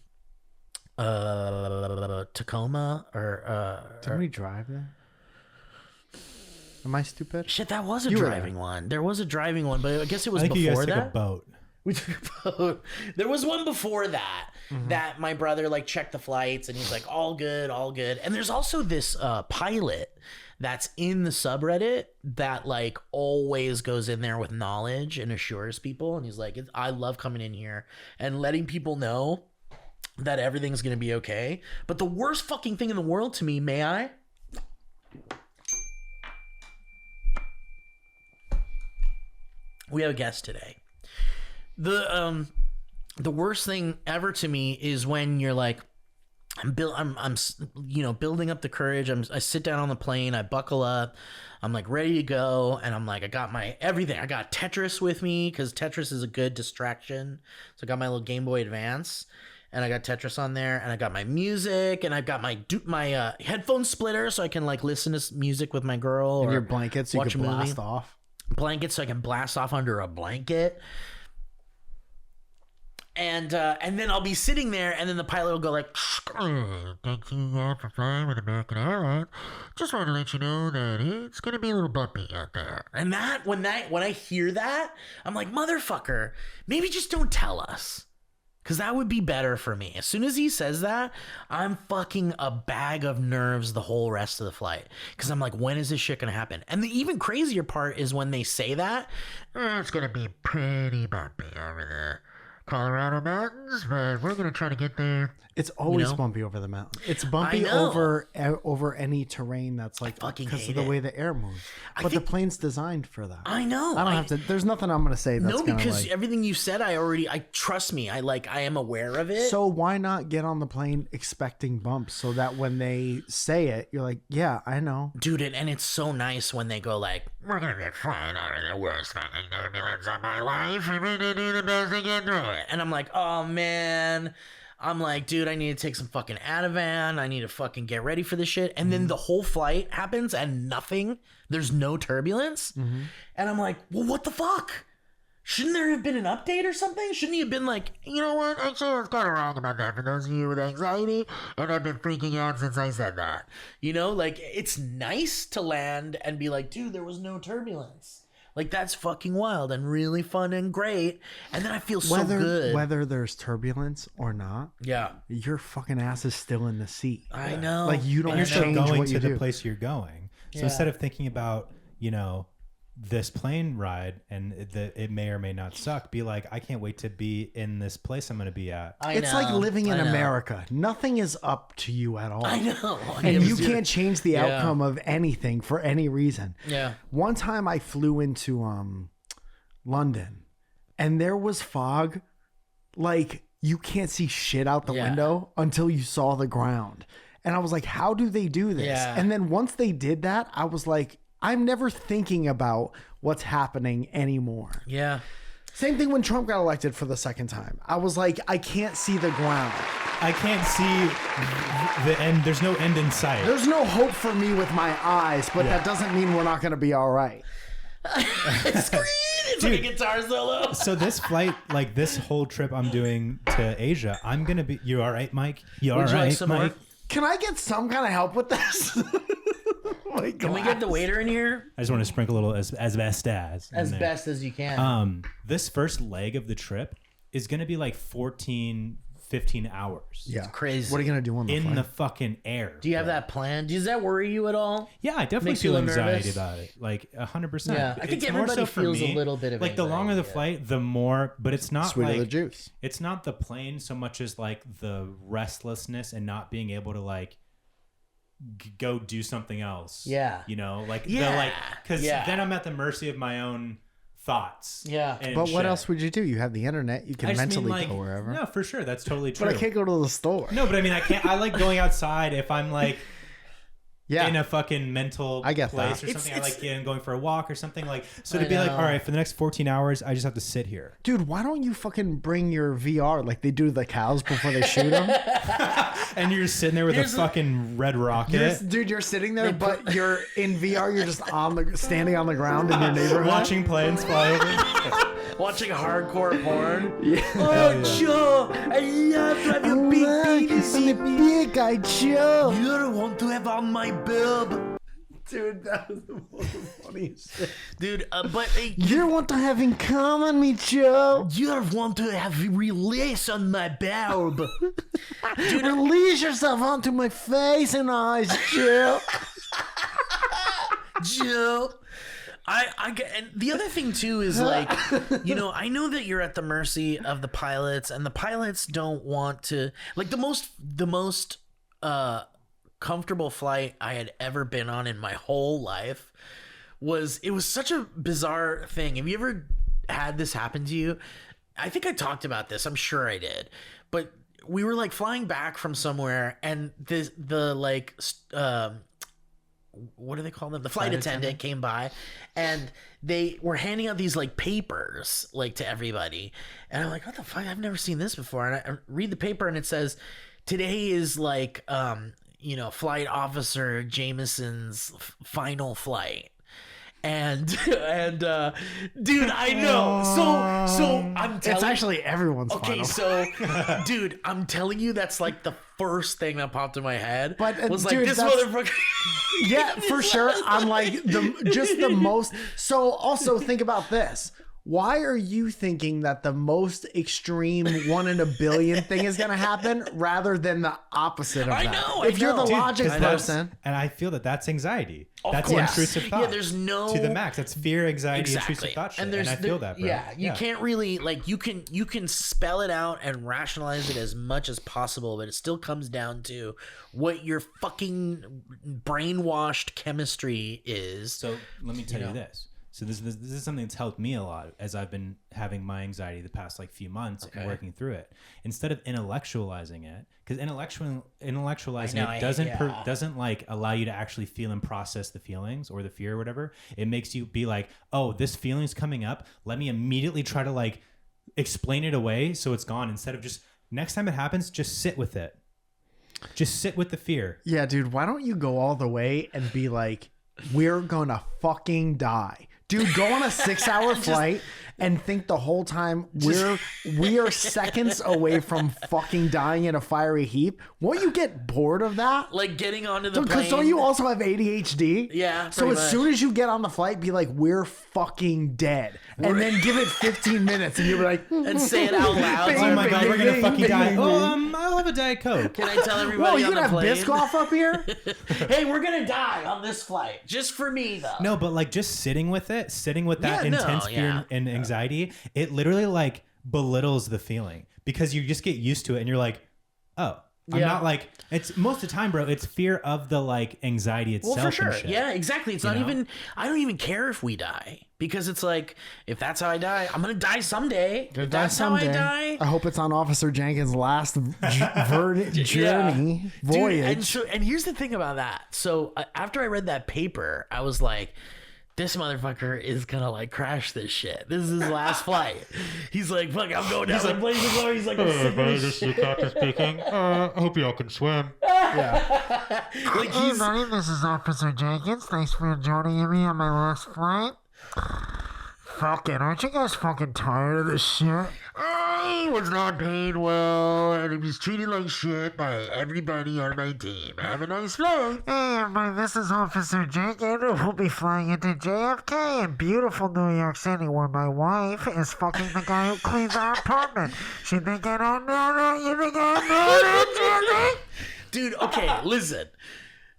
Tacoma or Didn't we drive there? Am I stupid? shit, that was a You were driving one. There was a driving one, but I guess it was I think you before guys took that. a boat. We took a boat. There was one before that that my brother like checked the flights and he's like, all good. And there's also this pilot that's in the subreddit that like always goes in there with knowledge and assures people. And he's like, I love coming in here and letting people know that everything's going to be okay. But the worst fucking thing in the world to me, may I? We have a guest today. The worst thing ever to me is when you're like, I'm building up the courage. I sit down on the plane, I buckle up, I'm like ready to go, and I'm like, I got my everything. I got Tetris with me because Tetris is a good distraction. So I got my little Game Boy Advance, and I got Tetris on there, and I got my music, and I've got my headphone splitter so I can like listen to music with my girl, And or your blankets, so you watch can a movie. blast off. blanket so I can blast off under a blanket. And then I'll be sitting there, and then the pilot will go like, "Thank you for flying with American Airlines. Just wanted to let you know that it's gonna be a little bumpy out there." And when I hear that, I'm like, motherfucker, maybe just don't tell us, because that would be better for me. As soon as he says that, I'm fucking a bag of nerves the whole rest of the flight, because I'm like, when is this shit gonna happen? And the even crazier part is when they say that, it's gonna be pretty bumpy over there. Colorado mountains, but we're gonna try to get there. It's always bumpy over the mountain. It's bumpy over any terrain that's like because of the way the air moves. But the plane's designed for that. I know. I don't have to. There's nothing I'm gonna say. That's because everything you said, I trust me. I am aware of it. So why not get on the plane expecting bumps so that when they say it, you're like, yeah, I know, dude. And it's so nice when they go like, "We're gonna be flying over the worst fucking turbulence of my life. We're gonna do the best we can through it." And I'm like, oh man. I'm like, dude, I need to take some fucking Ativan. I need to fucking get ready for this shit. And then the whole flight happens and nothing. There's no turbulence. Mm-hmm. And I'm like, well, what the fuck? Shouldn't there have been an update or something? Shouldn't he have been like, you know what? Actually, I was kind of wrong about that for those of you with anxiety. And I've been freaking out since I said that. You know, like, it's nice to land and be like, dude, there was no turbulence. Like, that's fucking wild and really fun and great. And then I feel so good. Whether there's turbulence or not, your fucking ass is still in the seat. I know. Like, you don't you're change still going what you to do. the place you're going. So instead of thinking about, this plane ride and it may or may not suck, be like, I can't wait to be in this place I'm going to be at. It's like living in America. Nothing is up to you at all. I know. And you can't change the outcome of anything for any reason. Yeah. One time I flew into London and there was fog. Like, you can't see shit out the window until you saw the ground. And I was like, how do they do this? Yeah. And then once they did that, I was like, I'm never thinking about what's happening anymore. Yeah. Same thing when Trump got elected for the second time. I was like, I can't see the ground. I can't see the end. There's no end in sight. There's no hope for me with my eyes, but that doesn't mean we're not going to be all right. It's like a guitar solo. So this flight, like this whole trip I'm doing to Asia, I'm going to be... You all right, Mike? You all right, Mike? More? Can I get some kind of help with this? Can we get the waiter in here? I just want to sprinkle a little as best as you can. This first leg of the trip is going to be like 14, 15 hours. Yeah, it's crazy. What are you going to do on the flight? In the fucking air. Do you have that planned? Does that worry you at all? Yeah, I definitely feel anxiety about it. Like 100%. Yeah, I think everybody feels a little bit of like the longer the flight, the more. But it's not sweeter like the juice. It's not the plane so much as like the restlessness and not being able to like go do something else. Yeah. Because then I'm at the mercy of my own thoughts. Yeah. But what else would you do? You have the internet. You can mentally go wherever. No, for sure. That's totally true. But I can't go to the store. No, but I mean, I can't. I like going outside if I'm like in a fucking mental place or something. I like going for a walk or something like. So to be like, all right, for the next 14 hours, I just have to sit here. Dude, why don't you fucking bring your VR like they do the cows before they shoot them? And you're just sitting there with a fucking red rocket. Dude, you're sitting there, but you're in VR. You're just standing on the ground in your neighborhood. Watching planes fly over. Watching hardcore porn. Yeah. Oh, Joe, I love to have your big penis. I'm the big guy, Joe. You don't want to have on my boob. Dude, that was the most funniest shit. Dude, but... you want to have in common me, Joe. You want to have release on my boob. Dude, release yourself onto my face and eyes, Joe. Joe. And the other thing too is like, I know that you're at the mercy of the pilots, and the pilots don't want to like the most comfortable flight I had ever been on in my whole life was such a bizarre thing. Have you ever had this happen to you? I think I talked about this. I'm sure I did, but we were like flying back from somewhere, and what do they call them? The flight attendant came by, and they were handing out these like papers like to everybody. And I'm like, what the fuck? I've never seen this before. And I read the paper, and it says, today is like, Flight Officer Jameson's final flight. and dude, I know. So I'm telling. It's actually everyone's Okay, final. so, dude, I'm telling you, that's like the first thing that popped in my head. But, was dude, like this that's- motherfucker. Yeah, for sure. I'm like the most. So also think about this. Why are you thinking that the most extreme 1 in a billion thing is going to happen rather than the opposite of that? I know, If you're the Dude, logic 'cause that's- person. and I feel that that's anxiety. That's course. intrusive thought. Yeah, there's no to the max. That's fear, anxiety, Exactly. intrusive thought shit. And there's I feel that, bro. Yeah, you can't really like you can spell it out and rationalize it as much as possible, but it still comes down to what your fucking brainwashed chemistry is. So let me tell you this. So this is something that's helped me a lot as I've been having my anxiety the past like few months and working through it. Instead of intellectualizing it, because intellectualizing it doesn't like allow you to actually feel and process the feelings or the fear or whatever. It makes you be like, oh, this feeling's coming up. Let me immediately try to like explain it away so it's gone. Instead of just next time it happens, just sit with it. Just sit with the fear. Yeah, dude, why don't you go all the way and be like, we're gonna fucking die. Dude, go on a 6-hour flight and think the whole time we are seconds away from fucking dying in a fiery heap. Won't you get bored of that? Like getting onto the Because plane. don't you also have ADHD? Yeah, So pretty as much. soon as you get on the flight, be like, we're fucking dead. And then give it 15 minutes and you'll be like, and say it out loud. Bing, Oh my god, we're gonna bing, fucking bing, die. bing, Oh, I'll have a Diet Coke. Can I tell whoa, everybody you on can the have plane? Biscoff up here? Hey, we're gonna die on this flight, just for me though. No, but like just sitting with that Yeah, intense no, fear yeah. and anxiety, it literally like belittles the feeling because you just get used to it and you're like, oh, I'm Yeah. not like it's most of the time, bro. It's fear of the like anxiety itself. Well, for sure. And shit. Yeah, exactly. It's You not know? even. I don't even care if we die because it's like if that's how I die, I'm gonna die someday. If that's how I die. I hope it's on Officer Jenkins' last journey, voyage. Dude, and here's the thing about that. So after I read that paper, I was like, this motherfucker is gonna like crash this shit. This is his last flight. He's like, fuck, I'm going down the blazing glory. He's like, I'm sick of this This is the captain speaking. I hope y'all can swim. Like he's Everybody, this is Officer Jenkins. Thanks for joining me on my last flight. Fucking, aren't you guys fucking tired of this shit? I was not paid well, and I was treated like shit by everybody on my team. Have a nice flight. Hey, everybody, this is Officer Jenkins. We'll be flying into JFK in beautiful New York City, where my wife is fucking the guy who cleans our apartment. She think I don't know that? You think I know that, Jimmy? dude, okay, listen.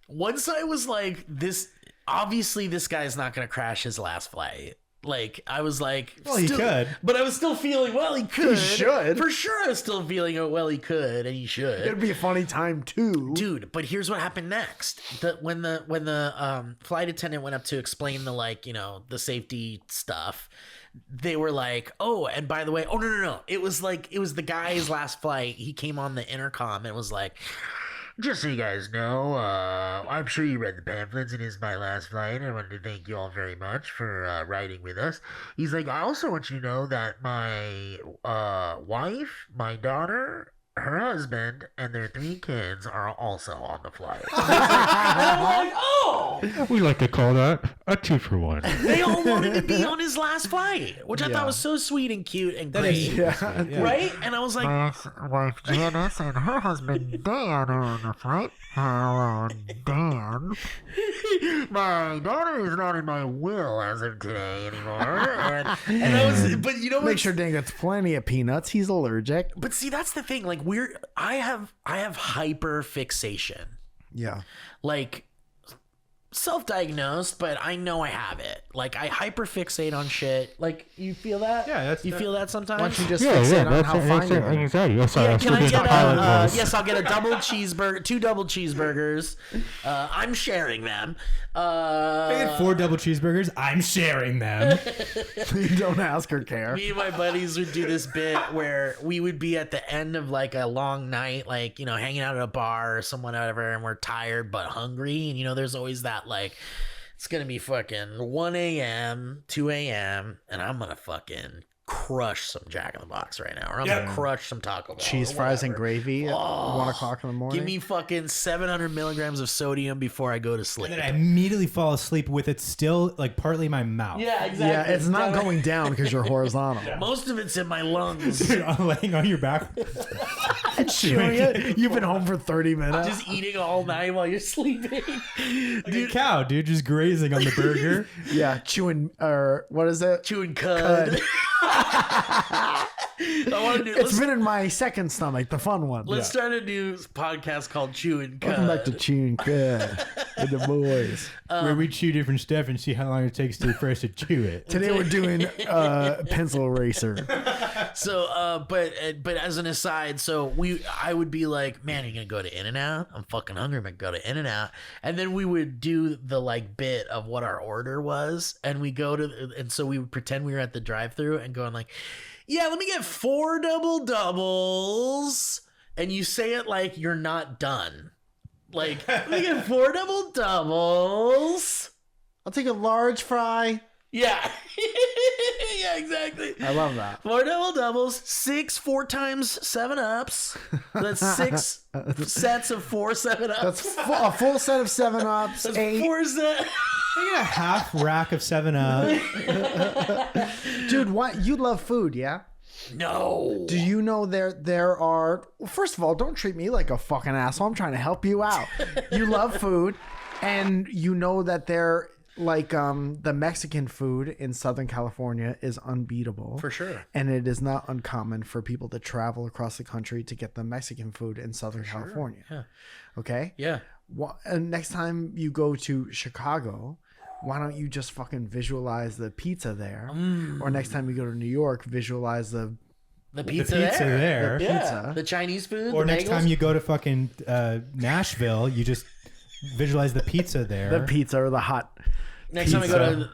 Once I was like, this, obviously this guy's not going to crash his last flight. Like, I was like, Well, he could. But I was still feeling, well, he could. He should. For sure, I was still feeling, oh, well, he could, and he should. It'd be a funny time too. Dude, but here's what happened next. When the flight attendant went up to explain the like, you know, the safety stuff, they were like, oh, and by the way, oh no. It was the guy's last flight. He came on the intercom and was like, Just so you guys know, I'm sure you read the pamphlets. It is my last flight. I wanted to thank you all very much for riding with us. He's like, I also want you to know that my wife, my daughter, her husband, and their 3 kids are also on the flight. and I'm like, oh, We like to call that a 2-for-1. they all wanted to be on his last flight, which I thought was so sweet and cute and great. Yeah. Right? And I was like, My ex-wife Janice and her husband Dan are on the flight. Hello, Dan. My daughter is not in my will as of today anymore. and I was, but you know what? Make sure Dan gets plenty of peanuts. He's allergic. But see, that's the thing. Like I have hyper fixation. Yeah. Like self-diagnosed, but I know I have it. Like I hyperfixate on shit. Like you feel that? Yeah, that's- you feel that sometimes. Why don't you just fixate on how fine you are? anxiety. Oh, sorry, Yeah, I'm can still I doing get the pilot voice. yes, I'll get a double cheeseburger, 2 double cheeseburgers. I'm sharing them. I get 4 double cheeseburgers. I'm sharing them. You don't ask or care. Me and my buddies would do this bit where we would be at the end of like a long night, like, you know, hanging out at a bar or someone, whatever, and we're tired but hungry. And, you know, there's always that like, it's going to be fucking 1 a.m., 2 a.m., and I'm going to fucking crush some Jack in the Box right now, or I'm gonna crush some Taco Bell. Cheese or fries and whatever. gravy at 1 o'clock in the morning. Give me fucking 700 milligrams of sodium before I go to sleep. And then I immediately fall asleep with it still like partly in my mouth. Yeah, exactly. Yeah, it's not going down because you're horizontal. Most of it's in my lungs. Dude, I'm laying on your back. Chewing it. You've been home for 30 minutes. Just eating all night while you're sleeping. Like a cow, dude, just grazing on the burger. Yeah, chewing, or what is it? Chewing cud. I want to do. It's been in my second stomach, the fun one. Let's start a new podcast called Chewing Cud. Welcome back to Chewing Cud with the boys. Where we chew different stuff and see how long it takes for us to chew it. Today we're doing pencil eraser. So, but as an aside, I would be like, man, are you gonna go to In-N-Out? I'm fucking hungry. I'm gonna go to In-N-Out, and then we would do the like bit of what our order was, and we go to, and so we would pretend we were at the drive-thru and going like, yeah, let me get 4 double doubles, and you say it like you're not done. Like, let me get 4 double doubles. I'll take a large fry. Yeah. Yeah, exactly. I love that. 4 double doubles, 4 times 7-Ups. That's 6 sets of 4 7-Ups. That's a full set of 7-Ups. That's 8. 4 sets. I get a half rack of 7-Up. Dude, what? You love food, yeah? No. Do you know there are... Well, first of all, don't treat me like a fucking asshole. I'm trying to help you out. You love food, and you know that there... Like the Mexican food in Southern California is unbeatable. For sure. And it is not uncommon for people to travel across the country to get the Mexican food in Southern California. Yeah. Okay? Yeah. And next time you go to Chicago, why don't you just fucking visualize the pizza there? Or next time you go to New York, visualize the pizza, there. The Yeah. pizza. The Chinese food. Or the next bagels. time you go to fucking Nashville, you just visualize the pizza there. the pizza or the hot. Next time we go to.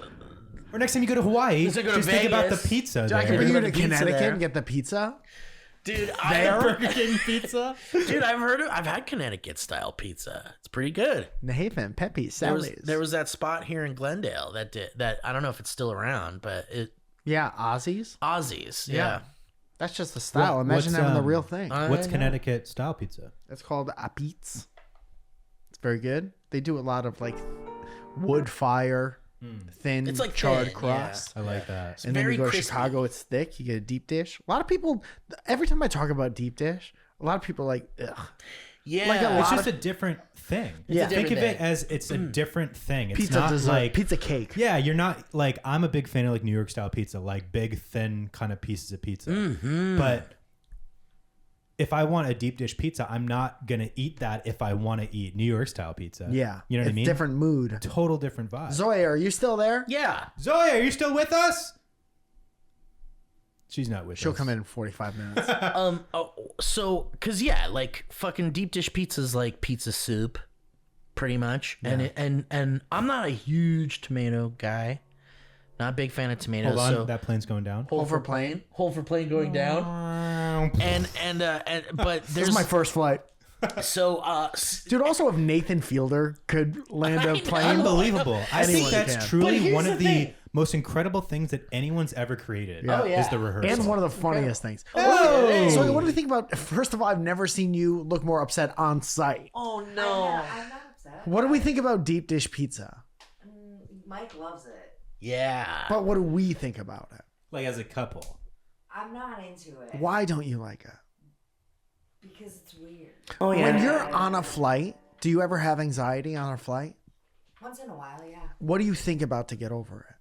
Or next time you go to Hawaii, Next time you go to just think about the Vegas. pizza I can there. bring you Everybody to pizza Connecticut there. and get the pizza. Dude, Burger King pizza? Dude, I've had Connecticut style pizza. It's pretty good. Nathan, Pepe, There was, Sally's. there was that spot here in Glendale that I don't know if it's still around, but Yeah, Aussies. Aussies. Yeah. That's just the style. What- Imagine what's, having the um, real thing. What's know. Connecticut style pizza? It's called a Pizza. It's very good. They do a lot of like wood fire, thin, It's like charred thin, crust. I like that. And then very you go to crispy. Chicago, it's thick. You get a deep dish. A lot of people, every time I talk about deep dish, a lot of people are like, ugh. Yeah. Like a It's lot just a different thing. Yeah. Think of different it thing. as it's a different thing. It's Pizza not dessert, like pizza cake. Yeah, you're not like I'm a big fan of like New York style pizza, like big, thin kind of pieces of pizza. But if I want a deep dish pizza, I'm not gonna eat that if I want to eat New York style pizza. Yeah. You know what I It's mean? different mood. Total different vibe. Zoe, are you still there? Yeah. Zoe, are you still with us? She's not with us. She'll come in 45 minutes. Cause yeah, like fucking deep dish pizza is like pizza soup, pretty much. And I'm not a huge tomato guy. Not a big fan of tomatoes. Hold on, so that plane's going down. hold for plane going down. And but This there's is my first flight. so Dude, also if Nathan Fielder could land a I plane. know. Unbelievable. I think Anyone that's can. But truly here's one the of the thing. most incredible things that anyone's ever created. Yeah. Oh, yeah. Is the rehearsal. And one of the funniest things. Oh! So what do you think about, first of all, I've never seen you look more upset on site. oh no. I'm not upset. What do we think about deep dish pizza? Mike loves it. Yeah. But what do we think about it? like as a couple. I'm not into it. Why don't you like it? Because it's weird. Oh When you're on a flight, do you ever have anxiety on a flight? Once in a while, yeah. What do you think about to get over it?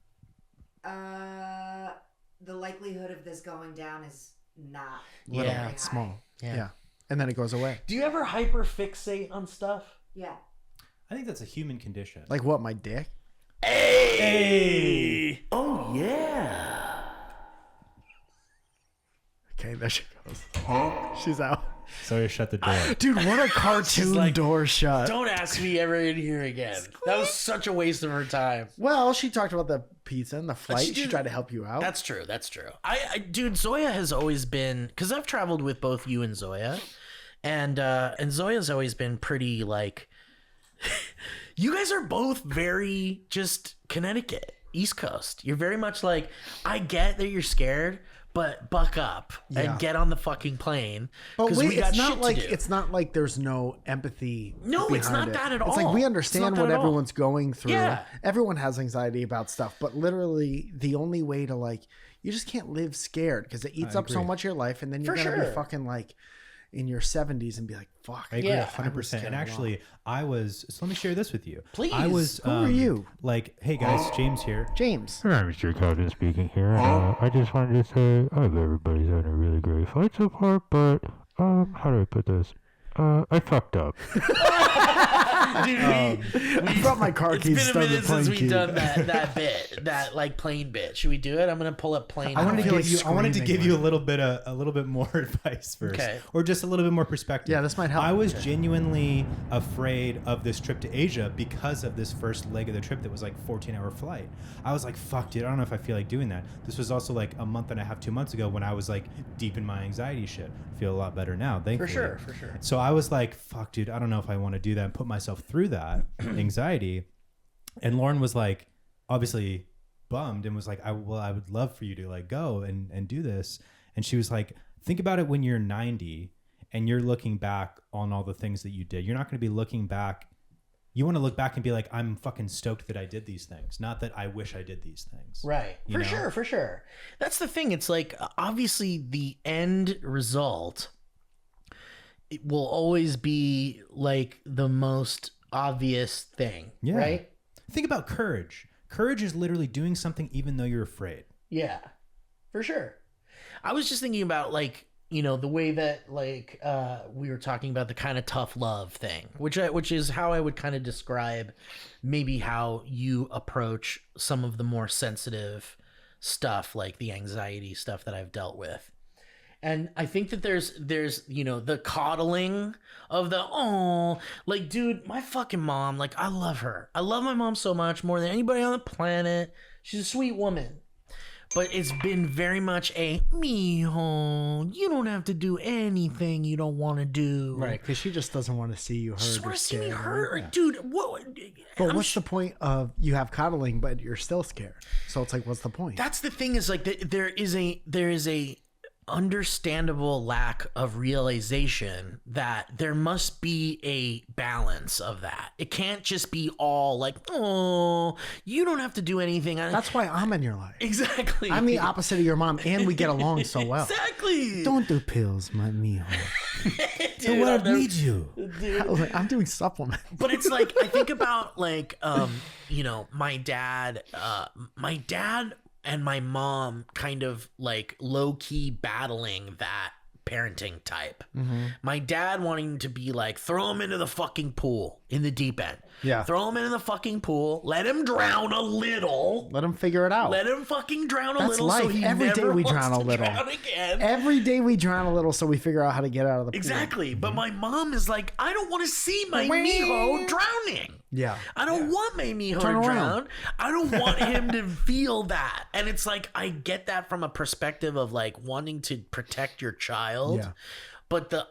The likelihood of this going down is not Yeah. very high. It's small. Yeah. Yeah. And then it goes away. Do you ever hyper fixate on stuff? Yeah. I think that's a human condition. Like what, my dick? Hey. Oh yeah. Okay, there she goes. She's out. So you shut the door. Dude, what a cartoon like, door shut. Don't ask me ever in here again. That was such a waste of her time. Well, she talked about the pizza and the flight. she She did- tried to help you out. That's true. That's true. Dude, Zoya has always been, because I've traveled with both you and Zoya, and Zoya's always been pretty like. You guys are both very just Connecticut, East Coast. You're very much like, I get that you're scared, but buck up and get on the fucking plane. But we got it's not shit like to do. it's not like there's no empathy. No, it's behind not that at It's all. like we It's understand not what that at all. everyone's going through. Yeah. Everyone has anxiety about stuff, but literally the only way to like you just can't live scared because it eats up so much of your life, and then you're For gonna be sure. fucking like in your 70s and be like, fuck. I agree Yeah. 100%. And actually, I was. So let me share this with you. Please. I was. Who are you? Like, hey guys, James here. James. Hi, Mr. Calvin speaking here. I just wanted to say I hope everybody's having a really great flight so far, but how do I put this? I fucked up. Dude, I brought my car it's keys. been a stuck in the minute plane since we've key. done that bit, that like plane bit. Should we do it? I'm gonna pull up plane. I wanted to feel give like you. I wanted to screaming give you a right little bit more advice first, Okay. or just a little bit more perspective. Yeah, this might help. I was genuinely afraid of this trip to Asia because of this first leg of the trip that was like 14-hour flight. I was like, "Fuck, dude, I don't know if I feel like doing that." This was also like a month and a half, 2 months ago when I was like deep in my anxiety shit. I feel a lot better now, thankfully. For sure. So I was like, "Fuck, dude, I don't know if I want to do that and put myself through that anxiety." And Lauren was like, obviously bummed and was like, I would love for you to like go and do this. And she was like, think about it when you're 90 and you're looking back on all the things that you did. You're not going to be looking back. You want to look back and be like, I'm fucking stoked that I did these things, not that I wish I did these things. Right. You know? For sure. That's the thing. It's like, obviously the end result, it will always be like the most obvious thing. Yeah. Right? Think about courage. Courage is literally doing something even though you're afraid. Yeah, for sure. I was just thinking about like, you know, the way that like we were talking about the kind of tough love thing, which is how I would kind of describe maybe how you approach some of the more sensitive stuff, like the anxiety stuff that I've dealt with. And I think that there's you know, the coddling of the, oh, like, dude, my fucking mom, like, I love her. I love my mom so much, more than anybody on the planet. She's a sweet woman. But it's been very much a, mijo, you don't have to do anything you don't want to do. Right, because she just doesn't want to see you hurt. Just or want to see me scared. hurt. Dude, what? But what's the point of you have coddling, but you're still scared? So it's like, what's the point? That's the thing, is like there is a understandable lack of realization that there must be a balance of that. It can't just be all like, oh, you don't have to do anything. That's why I'm in your life. Exactly. I'm the opposite of your mom, and we get along so well. Exactly. Don't do pills, my mijo. Dude, I'll never- you. dude. I'm doing supplements. But it's like, I think about like, you know, my dad and my mom kind of like low-key battling that parenting type. My dad wanting to be like, throw him into the fucking pool in the deep end. Yeah. Throw him into the fucking pool. Let him drown a little. Let him figure it out. Let him fucking drown a That's little. life. So he Every day never we wants drown a to little. drown again. Every day we drown a little, so we figure out how to get out of the pool. Exactly. But my mom is like, I don't want to see my mijo drowning. Yeah. I don't want my mijo Turn to around. drown. I don't want him to feel that. And it's like, I get that from a perspective of like wanting to protect your child. Yeah. But the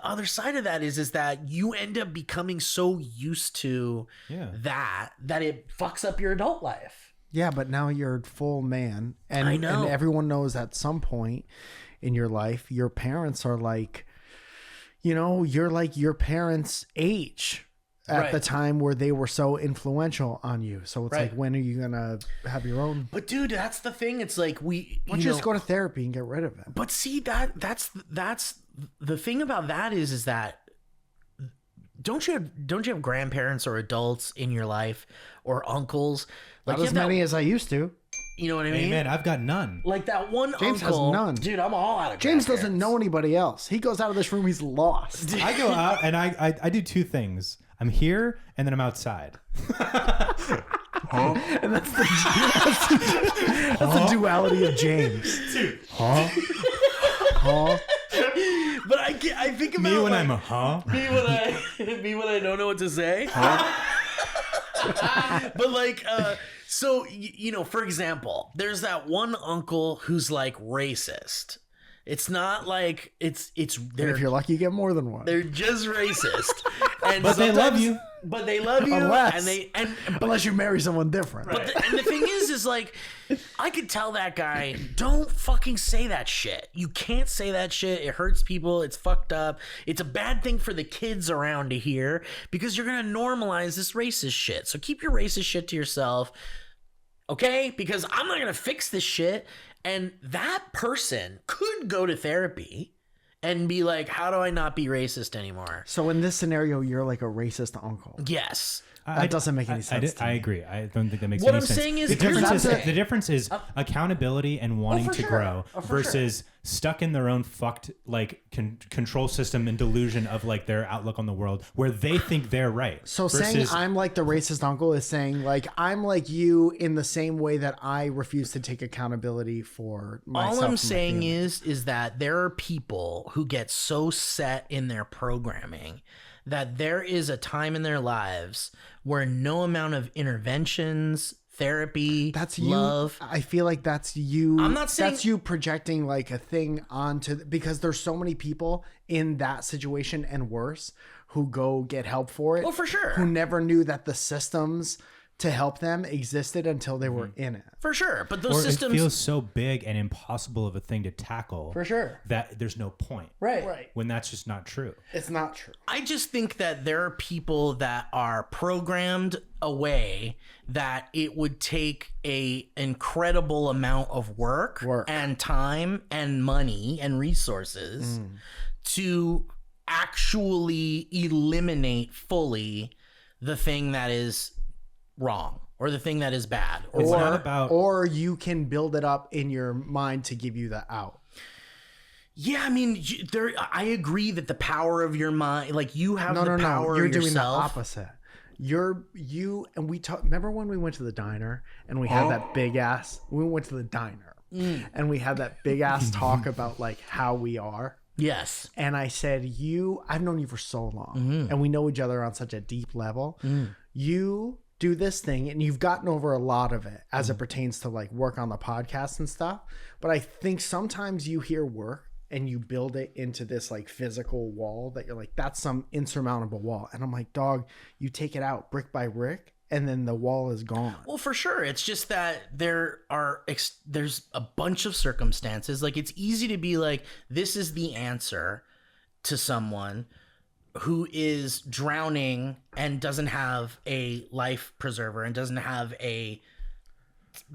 other side of that is that you end up becoming so used to that it fucks up your adult life. Yeah, but now you're a full man, and I know. and everyone knows at some point in your life, your parents are like, you know, you're like your parents' age at Right. the time where they were so influential on you. So it's Right. like, when are you gonna have your own? But dude, that's the thing. It's like Why don't you just go to therapy and get rid of it? But see, that's the thing about that is that don't you have grandparents or adults in your life or uncles? Like, Not you as have that- many as I used to. You know what I mean? Hey man, I've got none. Like that one James has uncle. none. Dude, I'm all out of James doesn't grandparents. know anybody else. He goes out of this room, he's lost. I go out and I do two things. I'm here and then I'm outside. And that's the duality of James. Dude. Huh? But I think about Me when like, I'm me when I don't know what to say. But like, so you know, for example, there's that one uncle who's like racist. It's not like it's And they're if you're lucky, you get more than one. they're just racist. And But they love sometimes- you. But they love you, Unless- and Unless you marry someone different. and the thing is is like, I could tell that guy, don't fucking say that shit. You can't say that shit. It hurts people. It's fucked up. It's a bad thing for the kids around to hear because you're going to normalize this racist shit. So keep your racist shit to yourself, okay? Because I'm not going to fix this shit. And that person could go to therapy and be like, how do I not be racist anymore? So in this scenario, you're like a racist uncle. Yes. That doesn't make any sense. I agree. I don't think that makes What any I'm sense. saying is, the difference is accountability and wanting for to sure. grow For versus stuck in their own fucked like control system and delusion of like their outlook on the world where they think they're right. So saying I'm like the racist uncle is saying like I'm like you in the same way that I refuse to take accountability for myself. All I'm saying is that there are people who get so set in their programming that there is a time in their lives where no amount of interventions, therapy, that's you. Love. I feel like that's you. I'm not saying that's you projecting like a thing onto because there's so many people in that situation and worse who go get help for it. Oh, for sure. Who never knew that the systems to help them existed until they were in it. For sure. But those systems it feels so big and impossible of a thing to tackle. For sure. That there's no point. Right. When that's just not true. It's not true. I just think that there are people that are programmed away that it would take a incredible amount of work. And time and money and resources to actually eliminate fully the thing that is wrong or the thing that is bad. Or you can build it up in your mind to give you the out. Yeah, I mean, I agree that the power of your mind, like you have the power You're of doing the yourself. opposite. And we talked. Remember when we went to the diner and we had that big ass? We went to the diner and we had that big ass talk about like how we are. Yes. And I said, I've known you for so long and we know each other on such a deep level. You do this thing and you've gotten over a lot of it as it pertains to like work on the podcast and stuff. But I think sometimes you hear work and you build it into this like physical wall that you're like, that's some insurmountable wall. And I'm like, dog, you take it out brick by brick and then the wall is gone. Well, for sure. It's just that there's a bunch of circumstances. Like it's easy to be like, this is the answer to someone who is drowning and doesn't have a life preserver and doesn't have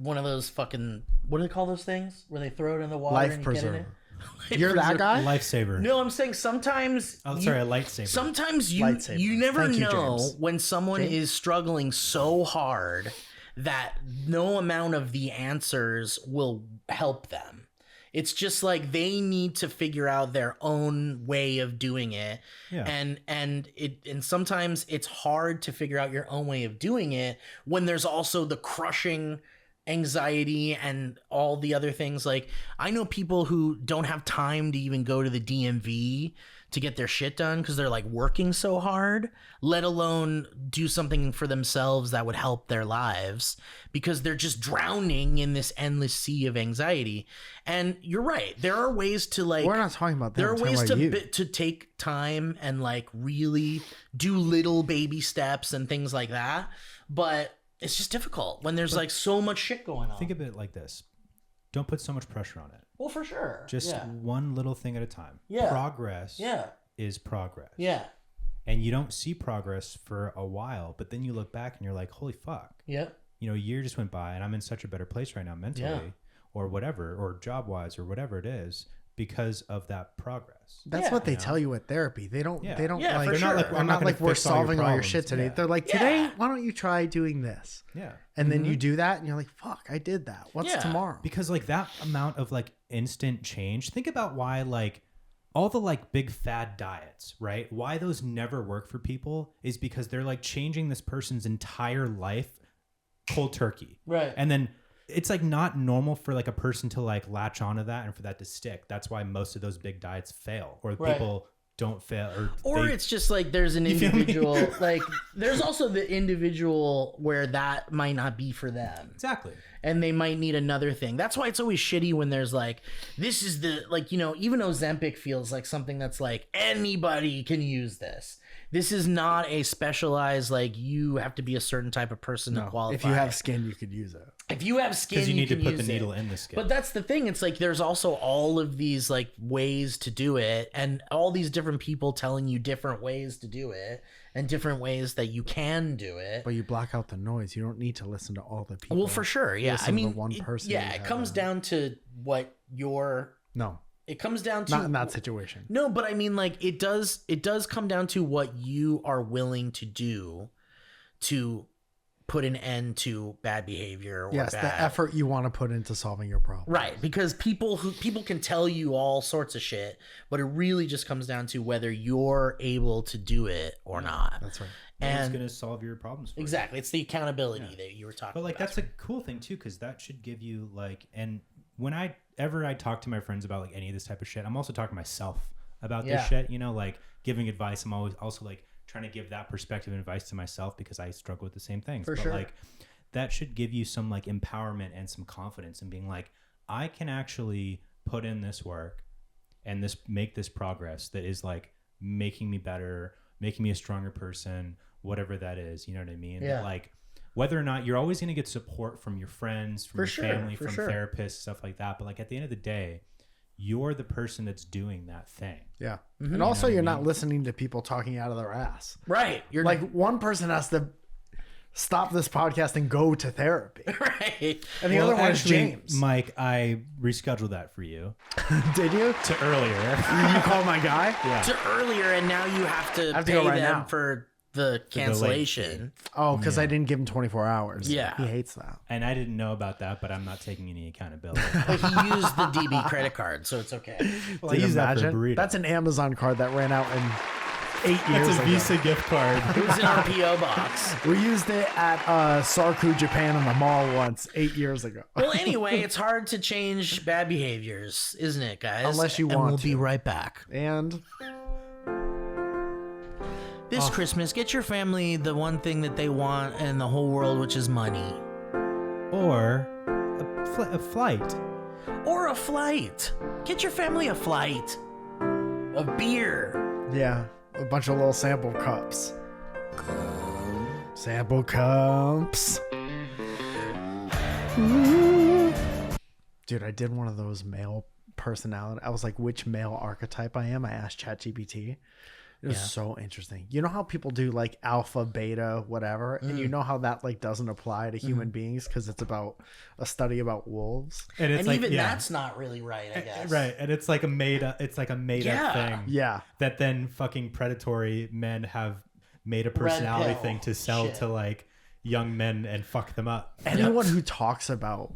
one of those fucking, what do they call those things where they throw it in the water? Life and you preserver. Get in it? You're that guy? Lifesaver. No, I'm saying sometimes. Oh, sorry, a lightsaber. Sometimes you Lightsaber. never Thank you, know James. when someone is struggling so hard that no amount of the answers will help them. It's just like they need to figure out their own way of doing it. Yeah. And sometimes it's hard to figure out your own way of doing it when there's also the crushing anxiety and all the other things. Like I know people who don't have time to even go to the DMV to get their shit done because they're like working so hard, let alone do something for themselves that would help their lives because they're just drowning in this endless sea of anxiety. And you're right. There are ways to like, We're not talking about that. there are We're talking ways about you. to take time and like really do little baby steps and things like that. But it's just difficult when there's like so much shit going on. Think of it like this. Don't put so much pressure on it. Well, for sure. Just one little thing at a time. Yeah. Progress is progress. Yeah. And you don't see progress for a while, but then you look back and you're like, holy fuck. Yeah. You know, a year just went by and I'm in such a better place right now mentally or whatever, or job wise or whatever it is because of that progress. That's what they tell you at therapy. They don't Yeah, like, for they're sure. not like we're solving all your problems. shit today. Yeah. They're like, today, why don't you try doing this? Yeah. And then you do that and you're like, fuck, I did that. What's tomorrow? Because like that amount of like instant change, think about why like all the like big fad diets, right? Why those never work for people is because they're like changing this person's entire life cold turkey. Right. And then it's like not normal for like a person to like latch onto that and for that to stick. That's why most of those big diets fail or people don't fail or it's just like there's an individual like there's also the individual where that might not be for them. Exactly. and they might need another thing. That's why it's always shitty when there's like, this is the, like, you know, even Ozempic feels like something that's like, anybody can use this. This is not a specialized, like, you have to be a certain type of person to qualify. If you have skin, you could use it. If you have skin, because you need to can put the use needle it. in the skin. But that's the thing. It's like there's also all of these like ways to do it, and all these different people telling you different ways to do it, and different ways that you can do it. But you block out the noise. You don't need to listen to all the people. Well, for sure, yeah. Listen I mean, to one person. it comes down to what your. No, It comes down to not in that situation. No, but I mean, like, it does come down to what you are willing to do to put an end to bad behavior. Or the effort you want to put into solving your problem. Right, because people can tell you all sorts of shit, but it really just comes down to whether you're able to do it or not. That's right. And it's And going to solve your problems for you. exactly, it's the accountability that you were talking about. But like that's a cool thing too, because that should give you like, and when I talk to my friends about like any of this type of shit, I'm also talking to myself about this shit, you know, like giving advice. I'm always also like trying to give that perspective and advice to myself because I struggle with the same things. For but sure. like that should give you some like empowerment and some confidence in being like, I can actually put in this work and make this progress that is like making me better, making me a stronger person, whatever that is. You know what I mean? Yeah. But like, whether or not you're always going to get support from your friends, from your family, from therapists, stuff like that. But like at the end of the day, you're the person that's doing that thing. Yeah. Mm-hmm. And also, you're not listening to people talking out of their ass. Right. You're Like, one person has to stop this podcast and go to therapy. right. And the other one is James. Mike, I rescheduled that for you Did you? to earlier. You call my guy? Yeah. To earlier, and now you have to have to pay go right them now. for the cancellation. Oh, because I didn't give him 24 hours. Yeah. He hates that. And I didn't know about that, but I'm not taking any accountability. But he used the DB credit card, so it's okay. Well, I use that for a burrito. That's an Amazon card that ran out in 8 years That's a ago. Visa gift card. It was in our PO box. We used it at Sarku, Japan in the mall once 8 years ago. Well, anyway, it's hard to change bad behaviors, isn't it, guys? Unless you and want we'll to. be right back. And This Christmas, get your family the one thing that they want in the whole world, which is money. Or a flight. Or a flight. Get your family a flight. A beer. yeah, a bunch of little sample cups. Sample cups. Dude, I did one of those male personality. I was like, which male archetype I am? I asked ChatGPT. It was so interesting. You know how people do like alpha, beta, whatever, and you know how that like doesn't apply to human beings because it's about a study about wolves. And it's And like, even yeah. that's not really right, I guess. Right, and it's like a made up Yeah. thing. Yeah. That then fucking predatory men have made a personality pill thing to sell shit. to like young men and fuck them up. Anyone who talks about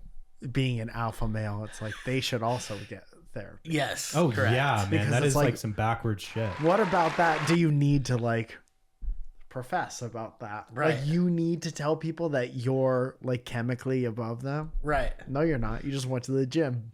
being an alpha male, it's like they should also get therapy. Yes. Oh correct. yeah, man, Because that it's is like- like some backwards shit. What about that? Do you need to like profess about that? Right. Like you need to tell people that you're like chemically above them? Right. No, you're not. You just went to the gym.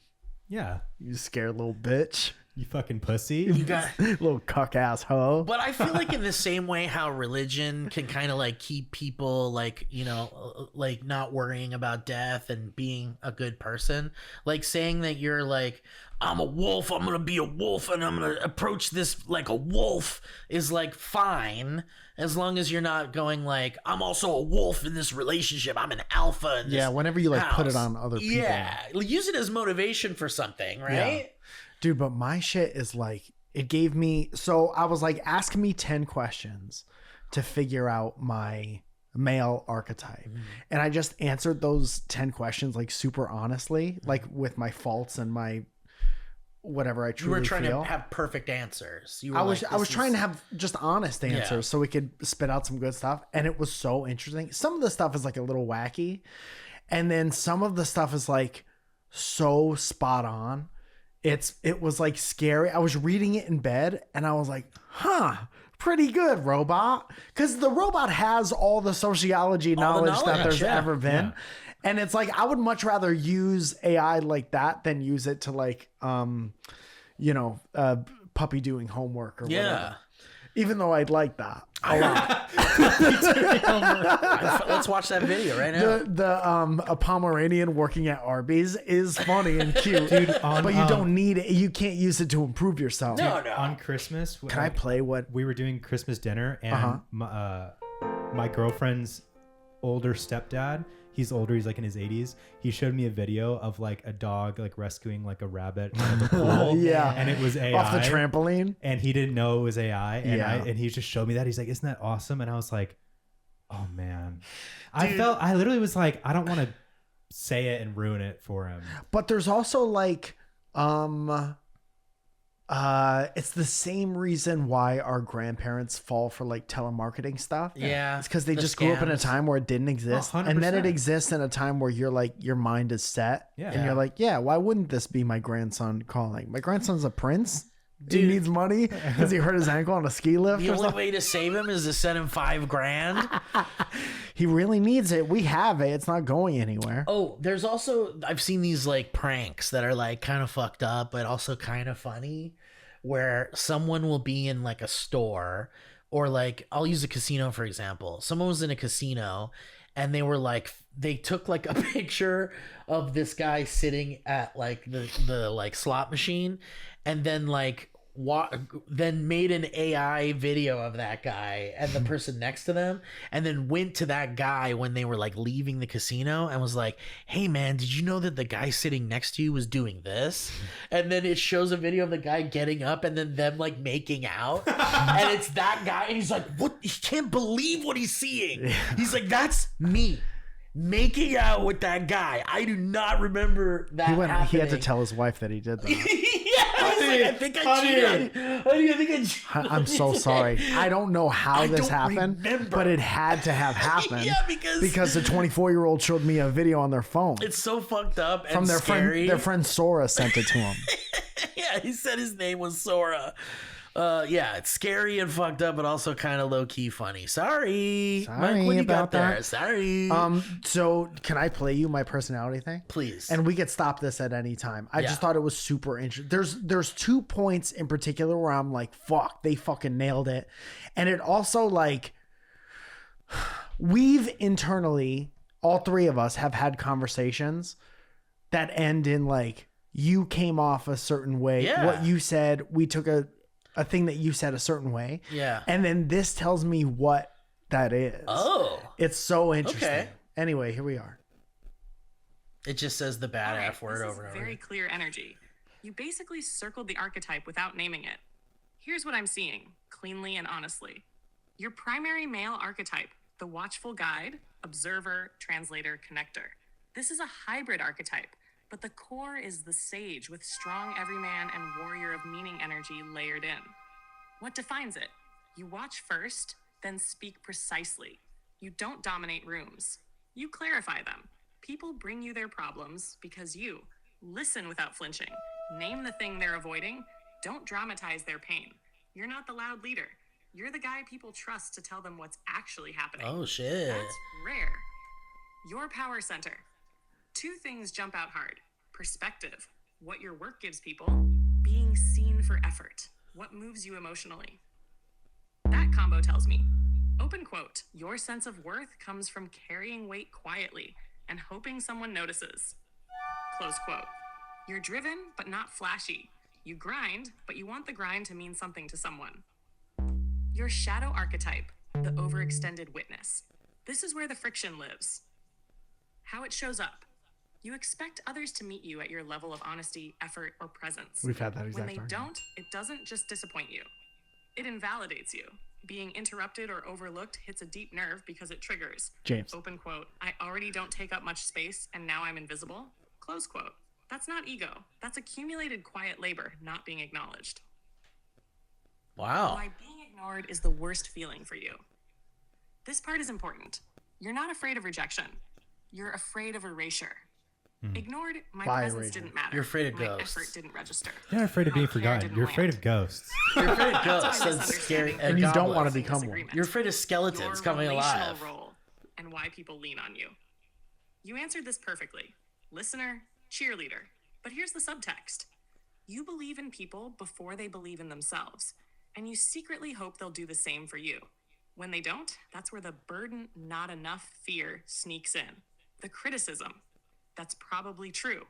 Yeah, You scared little bitch. you fucking pussy. You got. Little cuck ass hoe. But I feel like in the same way how religion can kind of like keep people like, you know, like not worrying about death and being a good person, like saying that you're like, I'm a wolf, I'm going to be a wolf and I'm going to approach this like a wolf is like fine as long as you're not going like, I'm also a wolf in this relationship. I'm an alpha in this Yeah, whenever you like put it house." on other people. Yeah. Use it as motivation for something, right? Dude, but my shit is like, it gave me, so I was like, ask me 10 questions to figure out my male archetype. And I just answered those 10 questions like super honestly, like with my faults and my whatever I You truly were trying feel. to have perfect answers. You were I was like, I was this trying is- to have just honest answers so we could spit out some good stuff, and it was so interesting. Some of the stuff is like a little wacky, and then some of the stuff is like so spot on. It was like scary. I was reading it in bed and I was like, huh, pretty good, robot. Because the robot has all the sociology knowledge that there's ever been. Yeah. And it's like, I would much rather use AI like that than use it to like, puppy doing homework or whatever. Even though I'd like that a lot. Let's watch that video right now. A Pomeranian working at Arby's is funny and cute, Dude, but you don't need it. You can't use it to improve yourself. No. On Christmas, Can I play what? we were doing Christmas dinner, and my girlfriend's older stepdad, he's older, he's like in his 80s, he showed me a video of like a dog like rescuing like a rabbit out of the pool. Yeah. And it was AI. Off the trampoline. And he didn't know it was AI. And Yeah. and he just showed me that. He's like, isn't that awesome? And I was like, oh man. I literally was like, I don't want to say it and ruin it for him. But there's also like, it's the same reason why our grandparents fall for like telemarketing stuff. Yeah. It's because they the just grew up in a scams. time where it didn't exist. 100%. And then it exists in a time where you're like, your mind is set. Yeah. And you're like, yeah, why wouldn't this be my grandson calling? My grandson's a prince. He Dude. needs money because he hurt his ankle on a ski lift The or only something. way to save him is to send him $5,000. He really needs it. We have it. It's not going anywhere. Oh, there's also, I've seen these like pranks that are like kind of fucked up, but also kind of funny, where someone will be in like a store, or like, I'll use a casino for example. Someone was in a casino and they were like, they took like a picture of this guy sitting at like the like slot machine, and then like then made an AI video of that guy and the person next to them, and then went to that guy when they were like leaving the casino and was like, hey man, did you know that the guy sitting next to you was doing this? And then it shows a video of the guy getting up and then them like making out, and it's that guy, and he's like, what? He can't believe what he's seeing. He's like, that's me making out with that guy. I do not remember that He had to happening. tell his wife that he did that. Yeah, he's like, I think I cheated. Honey, I think I cheated. I'm so sorry. I don't know how I this don't happened, remember. but it had to have happened. Yeah, because the 24-year-old showed me a video on their phone it's so fucked up and from their scary. friend. Their friend Sora sent it to him. Yeah, he said his name was Sora. Yeah, it's scary and fucked up, but also kind of low key funny. Sorry, Mike, what you about got there? that. Sorry. So can I play you my personality thing? Please. And we could stop this at any time. I Yeah. just thought it was super interesting. There's 2 points in particular where I'm like, fuck, they fucking nailed it. And it also like, we've internally, all 3 of us have had conversations that end in like, you came off a certain way. Yeah. What you said, we took a thing that you said a certain way. Yeah. And then this tells me what that is. Oh, It's so interesting. Okay. Anyway, here we are. it just says the bad Alright, F word this is over and over. very clear energy. You basically circled the archetype without naming it. Here's what I'm seeing, cleanly and honestly. Your primary male archetype, the watchful guide, observer, translator, connector. This is a hybrid archetype, but the core is the sage with strong everyman and warrior of meaning energy layered in. What defines it? You watch first, then speak precisely. You don't dominate rooms. You clarify them. People bring you their problems because you listen without flinching. Name the thing they're avoiding. Don't dramatize their pain. You're not the loud leader. You're the guy people trust to tell them what's actually happening. Oh shit. That's rare. Your power center. 2 things jump out hard. Perspective, what your work gives people. Being seen for effort, what moves you emotionally. That combo tells me, open quote, your sense of worth comes from carrying weight quietly and hoping someone notices. Close quote. You're driven, but not flashy. You grind, but you want the grind to mean something to someone. Your shadow archetype, the overextended witness. This is where the friction lives. How it shows up. You expect others to meet you at your level of honesty, effort, or presence. We've had that When exact they argument. don't, it doesn't just disappoint you. It invalidates you. Being interrupted or overlooked hits a deep nerve because it triggers. James. Open quote, I already don't take up much space and now I'm invisible. Close quote. That's not ego. That's accumulated quiet labor not being acknowledged. Wow. Why being ignored is the worst feeling for you. This part is important. You're not afraid of rejection. You're afraid of erasure. Ignored, my Why presence erasure? didn't matter. You're afraid of my ghosts. effort didn't register. You're not afraid of being My care forgotten. didn't You're afraid land. of ghosts. You're afraid of That's ghosts. why That's scary. misunderstanding And you don't causes want to become one. disagreement. You're afraid of skeletons Your coming relational alive. role and why people lean on you. You answered this perfectly. Listener, cheerleader. But here's the subtext. You believe in people before they believe in themselves. and you secretly hope they'll do the same for you. When they don't, that's where the burden, not enough fear sneaks in. The criticism. That's probably true.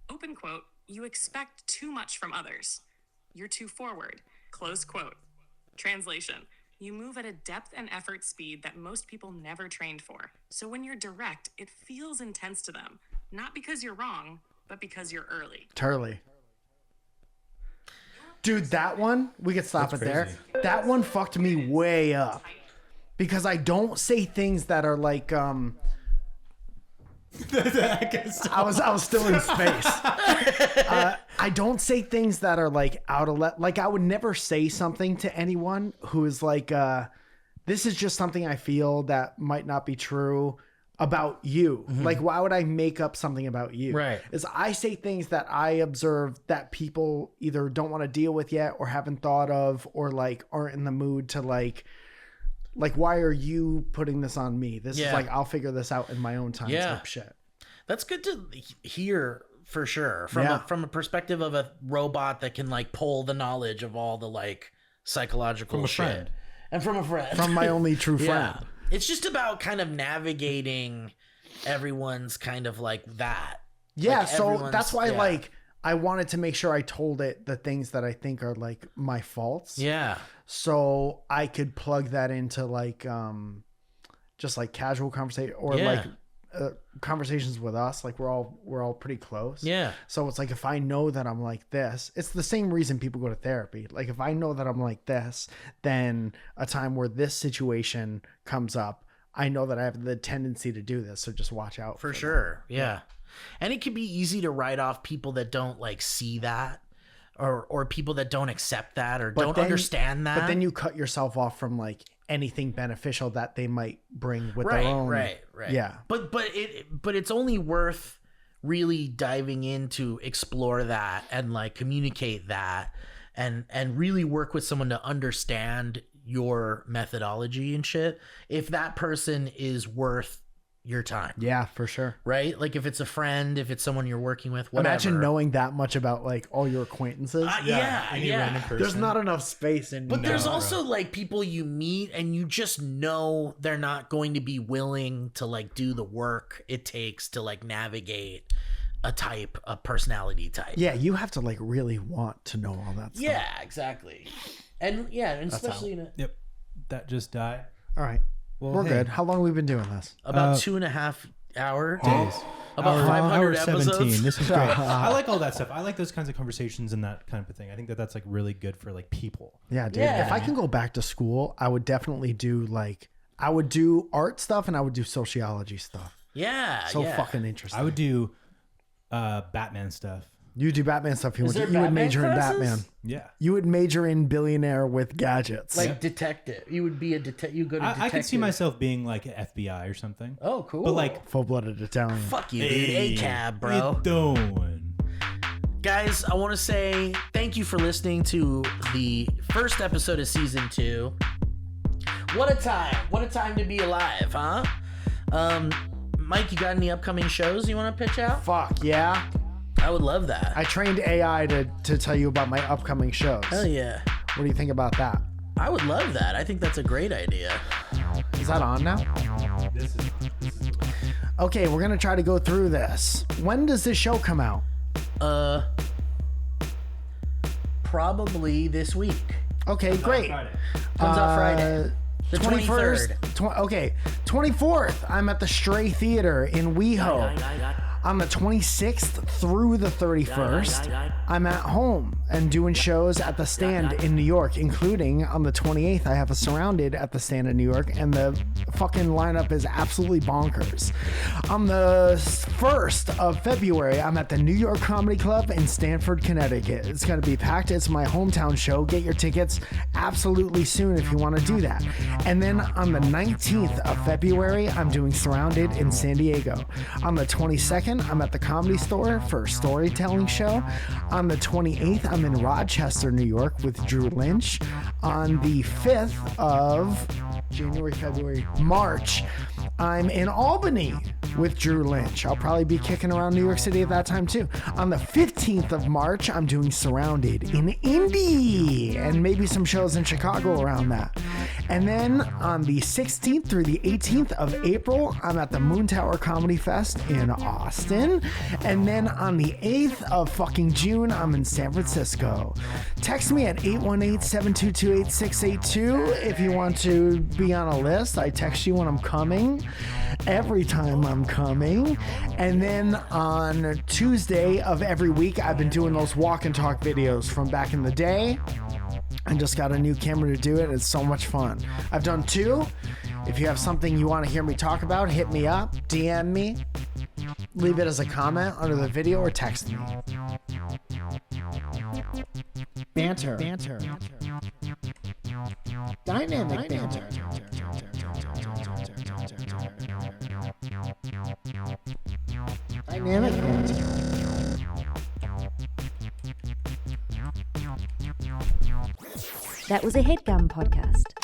Open quote, you expect too much from others. You're too forward. Close quote. Translation. You move at a depth and effort speed that most people never trained for. So when you're direct, it feels intense to them. Not because you're wrong, but because you're early. Turley. Dude, that one, we could stop it there. That one fucked me way up. Because I don't say things that are like, I was still in space. I don't say things that are like out of like I would never say something to anyone who is like, this is just something I feel that might not be true about you. Like, why would I make up something about you? Right. Is I say things that I observe that people either don't want to deal with yet or haven't thought of or like aren't in the mood to like why are you putting this on me? This is like, I'll figure this out in my own time type shit. That's good to hear for sure. From a perspective of a robot that can like pull the knowledge of all the like psychological shit. Friend. And from a friend. From my only true friend. Yeah. It's just about kind of navigating everyone's kind of like that. Yeah, like so that's why like I wanted to make sure I told it the things that I think are like my faults. Yeah. So I could plug that into like just like casual conversation or like conversations with us. Like we're all pretty close. Yeah. So it's like if I know that I'm like this, it's the same reason people go to therapy. Like if I know that I'm like this, then a time where this situation comes up, I know that I have the tendency to do this. So just watch out. For sure. Yeah. And it can be easy to write off people that don't like see that or people that don't accept that or don't understand that. But then you cut yourself off from like anything beneficial that they might bring with their own. Right. Yeah. But it's only worth really diving in to explore that and like communicate that and really work with someone to understand your methodology and shit. If that person is worth your time. Yeah, for sure. Right? Like if it's a friend, if it's someone you're working with, whatever. Imagine knowing that much about like all your acquaintances. Any random person. There's not enough space in. But there's also like people you meet and you just know they're not going to be willing to like do the work it takes to like navigate a personality type. Yeah, you have to like really want to know all that stuff. Yeah, exactly. And especially Yep. That just died. All right. Well, We're good. How long have we been doing this? about 2.5 hours. Days. About 500 episodes. 17. This is great. I like all that stuff. I like those kinds of conversations and that kind of thing. I think that's like really good for like people. Yeah, dude. Yeah. If I can go back to school, I would definitely do I would do art stuff and I would do sociology stuff. Yeah. So fucking interesting. I would do Batman stuff. You do Batman stuff. You would Batman major classes? in Batman. Yeah. You would major in billionaire with gadgets. Like detective. You would be a detective. You go to detective. I could see myself being like an FBI or something. Oh, cool. But like, full-blooded Italian. fuck you, dude. A-cab, bro. you doing? Guys, I want to say thank you for listening to the first episode of season 2. What a time. What a time to be alive, huh? Mike, you got any upcoming shows you want to pitch out? Fuck yeah. I would love that. I trained AI to tell you about my upcoming shows. Hell yeah. What do you think about that? I would love that. I think that's a great idea. Is that on now? This is Okay, we're going to try to go through this. When does this show come out? Probably this week. Okay, great. Friday. Comes out Friday. The 21st. 24th, I'm at the Stray Theater in WeHo. On the 26th through the 31st, I'm at home and doing shows at the Stand in New York, including on the 28th, I have a Surrounded at the Stand in New York, and the fucking lineup is absolutely bonkers. On the 1st of February, I'm at the New York Comedy Club in Stamford, Connecticut. It's going to be packed. It's my hometown show. Get your tickets absolutely soon if you want to do that. And then on the 19th of February, I'm doing Surrounded in San Diego. On the 22nd, I'm at the Comedy Store for a storytelling show. On the 28th, I'm in Rochester, New York with Drew Lynch. On the 5th of March, I'm in Albany with Drew Lynch. I'll probably be kicking around New York City at that time too. On the 15th of March, I'm doing Surrounded in Indy and maybe some shows in Chicago around that. And then on the 16th through the 18th of April, I'm at the Moon Tower Comedy Fest in Austin. And then on the 8th of fucking June, I'm in San Francisco. Text me at 818-722-8682 if you want to be on a list. I text you when I'm coming. Every time I'm coming. And then on Tuesday of every week, I've been doing those walk and talk videos from back in the day. I just got a new camera to do it. It's so much fun. I've done 2. If you have something you want to hear me talk about, hit me up, DM me, leave it as a comment under the video, or text me. Banter. Dynamic banter. Dynamic banter. That was a HeadGum podcast.